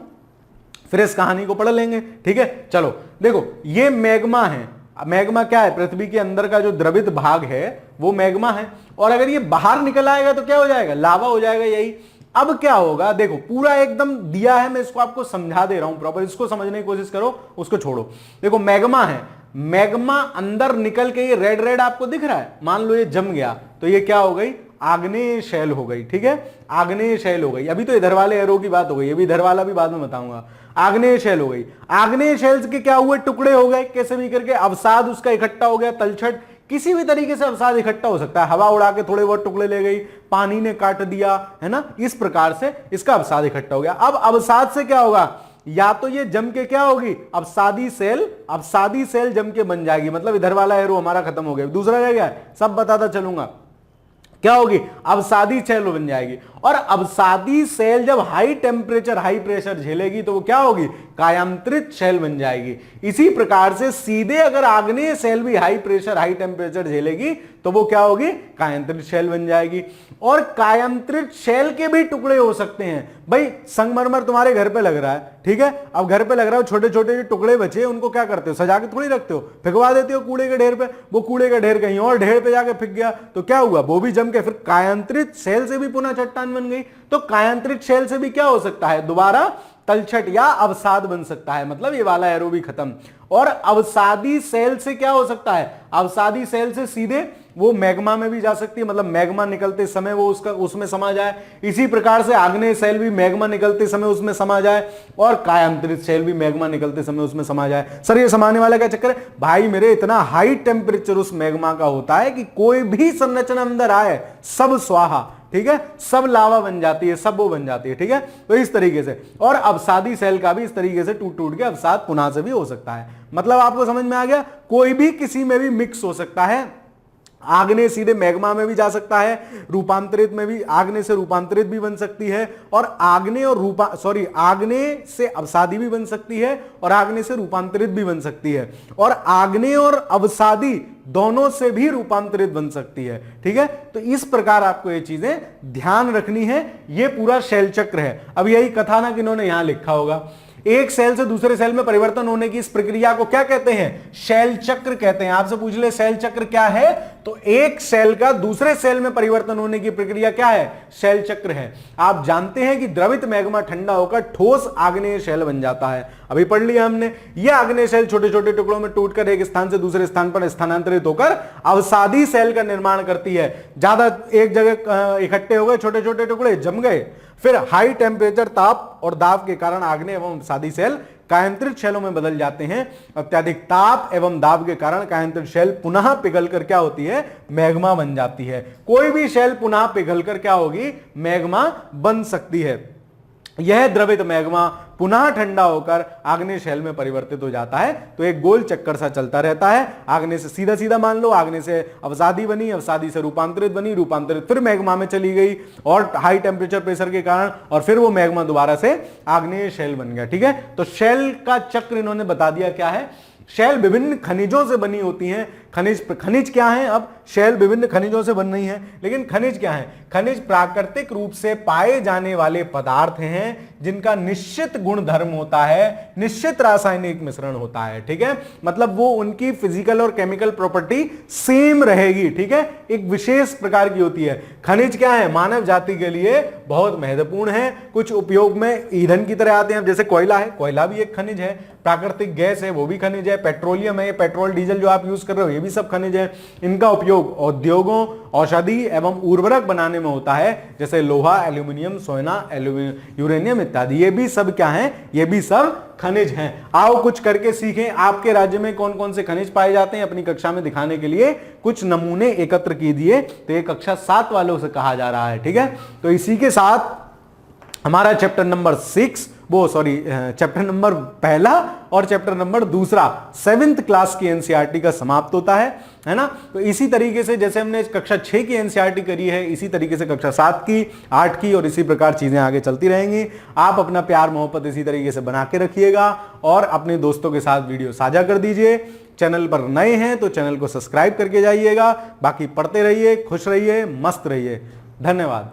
फिर इस कहानी को पढ़ लेंगे। ठीक है, चलो देखो ये मैग्मा है। मैग्मा क्या है, पृथ्वी के अंदर का जो द्रवित भाग है वो मैग्मा है, और अगर ये बाहर निकल आएगा तो क्या हो जाएगा, लावा हो जाएगा। यही अब क्या होगा, देखो पूरा एकदम दिया है, मैं इसको आपको समझा दे रहा हूं प्रॉपर, इसको समझने की कोशिश करो, उसको छोड़ो। देखो मैग्मा है, मैग्मा अंदर निकल के ये रेड रेड आपको दिख रहा है, मान लो ये जम गया तो ये क्या हो गई, आग्नेय शैल हो गई। ठीक है, आग्नेय शैल हो गई। अभी तो इधर वाले एरो की बात हो गई, अभी इधर वाला भी बाद में बताऊंगा। आग्नेय शैल हो गई, आग्नेय शैल के क्या हुए, टुकड़े हो गए, कैसे भी करके अवसाद उसका इकट्ठा हो गया, तलछट, किसी भी तरीके से अवसाद इकट्ठा हो सकता है, हवा उड़ा के थोड़े बहुत टुकड़े ले गई, पानी ने काट दिया, है ना, इस प्रकार से इसका अवसाद इकट्ठा हो गया। अब अवसाद से क्या होगा, या तो ये जम के क्या होगी, अवसादी सेल जम के बन जाएगी, मतलब इधर वाला एरो हमारा खत्म हो गया, दूसरा रह गया, सब बताता चलूंगा। क्या होगी, अवसादी सेल बन जाएगी, और अवसादी सेल जब हाई टेम्परेचर हाई प्रेशर झेलेगी तो वो क्या होगी, कायांतरित सेल बन जाएगी। इसी प्रकार से सीधे अगर आग्नेय सेल भी हाई प्रेशर हाई टेम्परेचर झेलेगी तो वो क्या होगी, कायांतरित सेल बन जाएगी। और कायांतरित सेल के भी टुकड़े हो सकते हैं। भाई संगमरमर तुम्हारे घर पे लग रहा है, ठीक है, अब घर पे लग रहा है, छोटे छोटे जो टुकड़े बचे उनको क्या करते हो, सजा के थोड़ी रखते हो, फिकवा देते हो कूड़े के ढेर पे, वो कूड़े का ढेर कहीं और ढेर पे जाके फिक गया तो क्या हुआ, वो भी जम के फिर कायांतरित सेल से भी पुनः चट्टान बन गई। तो कायांतरित सेल से भी क्या हो सकता है, दोबारा तलछट या अवसाद बन सकता है, मतलब ये वाला एरो भी खत्म। और अवसादी सेल से क्या हो सकता है, अवसादी सेल से सीधे वो मैग्मा में भी जा सकती है, मतलब मैग्मा निकलते समय वो उसमें समा जाए। इसी प्रकार से आग्नेय सेल भी मैग्मा निकलते समय उसमें समा जाए, और कायांतरित सेल भी मैग्मा निकलते समय उसमें समा जाए। सर ये समाने वाला क्या चक्कर है, भाई मेरे इतना हाई टेम्परेचर उस मैग्मा का होता है कि कोई भी संरचना अंदर आए सब स्वाहा, ठीक है, सब लावा बन जाती है, सब वो बन जाती है। ठीक है, तो इस तरीके से, और अवसादी सेल का भी इस तरीके से टूट टूट के अवसाद पुनः से भी हो सकता है। मतलब आपको समझ में आ गया, कोई भी किसी में भी मिक्स हो सकता है। आग्नेय सीधे मैग्मा में भी जा सकता है, रूपांतरित में भी, आग्नेय से रूपांतरित भी बन सकती है, और आग्नेय से अवसादी भी बन सकती है, और आग्नेय से रूपांतरित भी बन सकती है, और आग्नेय और अवसादी दोनों से भी रूपांतरित बन सकती है। ठीक है, तो इस प्रकार आपको ये चीजें ध्यान रखनी है। ये पूरा शैल चक्र है। अब यही कथानक इन्होंने यहां लिखा होगा, एक सेल से दूसरे सेल में परिवर्तन होने की इस प्रक्रिया को क्या कहते हैं, शैल चक्र कहते हैं। आपसे पूछ ले शैल चक्र क्या है, तो एक सेल का दूसरे सेल में परिवर्तन होने की प्रक्रिया क्या है, शैल चक्र है। आप जानते हैं कि द्रवित मैग्मा ठंडा होकर ठोस आग्नेय शैल बन जाता है, अभी पढ़ लिया हमने। यह आग्नेय शैल छोटे छोटे टुकड़ों में टूटकर एक स्थान से दूसरे स्थान पर स्थानांतरित होकर अवसादी सेल का निर्माण करती है। ज्यादा एक जगह इकट्ठे हो गए छोटे छोटे टुकड़े, जम गए, फिर हाई टेम्परेचर ताप और दाब के कारण आग्नेय एवं अवसादी सेल कायांतरित शैलों में बदल जाते हैं। अत्यधिक ताप एवं दाब के कारण कायांतरित शैल पुनः पिघलकर क्या होती है, मैग्मा बन जाती है। कोई भी शैल पुनः पिघलकर क्या होगी, मैग्मा बन सकती है। यह द्रवित मैग्मा पुनः ठंडा होकर आग्नेय शैल में परिवर्तित हो जाता है। तो एक गोल चक्कर सा चलता रहता है। आग्नेय से सीधा सीधा मान लो, आग्नेय से अवसादी बनी, अवसादी से रूपांतरित बनी, रूपांतरित फिर मैग्मा में चली गई और हाई टेम्परेचर प्रेशर के कारण, और फिर वो मैग्मा दोबारा से आग्नेय शैल बन गया। ठीक है, तो शैल का चक्र इन्होंने बता दिया क्या है। शैल विभिन्न खनिजों से बनी होती हैं। खनिज क्या है, अब शैल विभिन्न खनिजों से बन रही है, लेकिन खनिज क्या है, खनिज प्राकृतिक रूप से पाए जाने वाले पदार्थ हैं जिनका निश्चित गुण धर्म होता है, निश्चित रासायनिक मिश्रण होता है। ठीक है, मतलब वो उनकी फिजिकल और केमिकल प्रॉपर्टी सेम रहेगी। ठीक है, एक विशेष प्रकार की होती है। खनिज क्या है, मानव जाति के लिए बहुत महत्वपूर्ण है, कुछ उपयोग में ईंधन की तरह आते हैं। जैसे कोयला है, कोयला भी एक खनिज है, प्राकृतिक गैस है वो भी खनिज है, पेट्रोलियम है, पेट्रोल डीजल जो आप यूज कर रहे हो ये भी सब खनिज है। इनका उपयोग उद्योगों औषधि एवं उर्वरक बनाने में होता है, जैसे लोहा, एल्यूमिनियम, सोना, यूरेनियम इत्यादि। ये भी सब क्या है? ये भी सब खनिज हैं। आओ कुछ करके सीखें। आपके राज्य में कौन कौन से खनिज पाए जाते हैं अपनी कक्षा में दिखाने के लिए कुछ नमूने एकत्र कीजिए। तो ये कक्षा 7 वालों से कहा जा रहा है, ठीक है। तो इसी के साथ हमारा चैप्टर नंबर 6 चैप्टर नंबर पहला और चैप्टर नंबर दूसरा 7th क्लास की एनसीईआरटी का समाप्त होता है ना। तो इसी तरीके से जैसे हमने कक्षा 6 की एनसीईआरटी करी है, इसी तरीके से कक्षा 7 की, 8 की और इसी प्रकार चीजें आगे चलती रहेंगी। आप अपना प्यार मोहब्बत इसी तरीके से बना के रखिएगा और अपने दोस्तों के साथ वीडियो साझा कर दीजिए। चैनल पर नए हैं तो चैनल को सब्सक्राइब करके जाइएगा। बाकी पढ़ते रहिए, खुश रहिए, मस्त रहिए। धन्यवाद।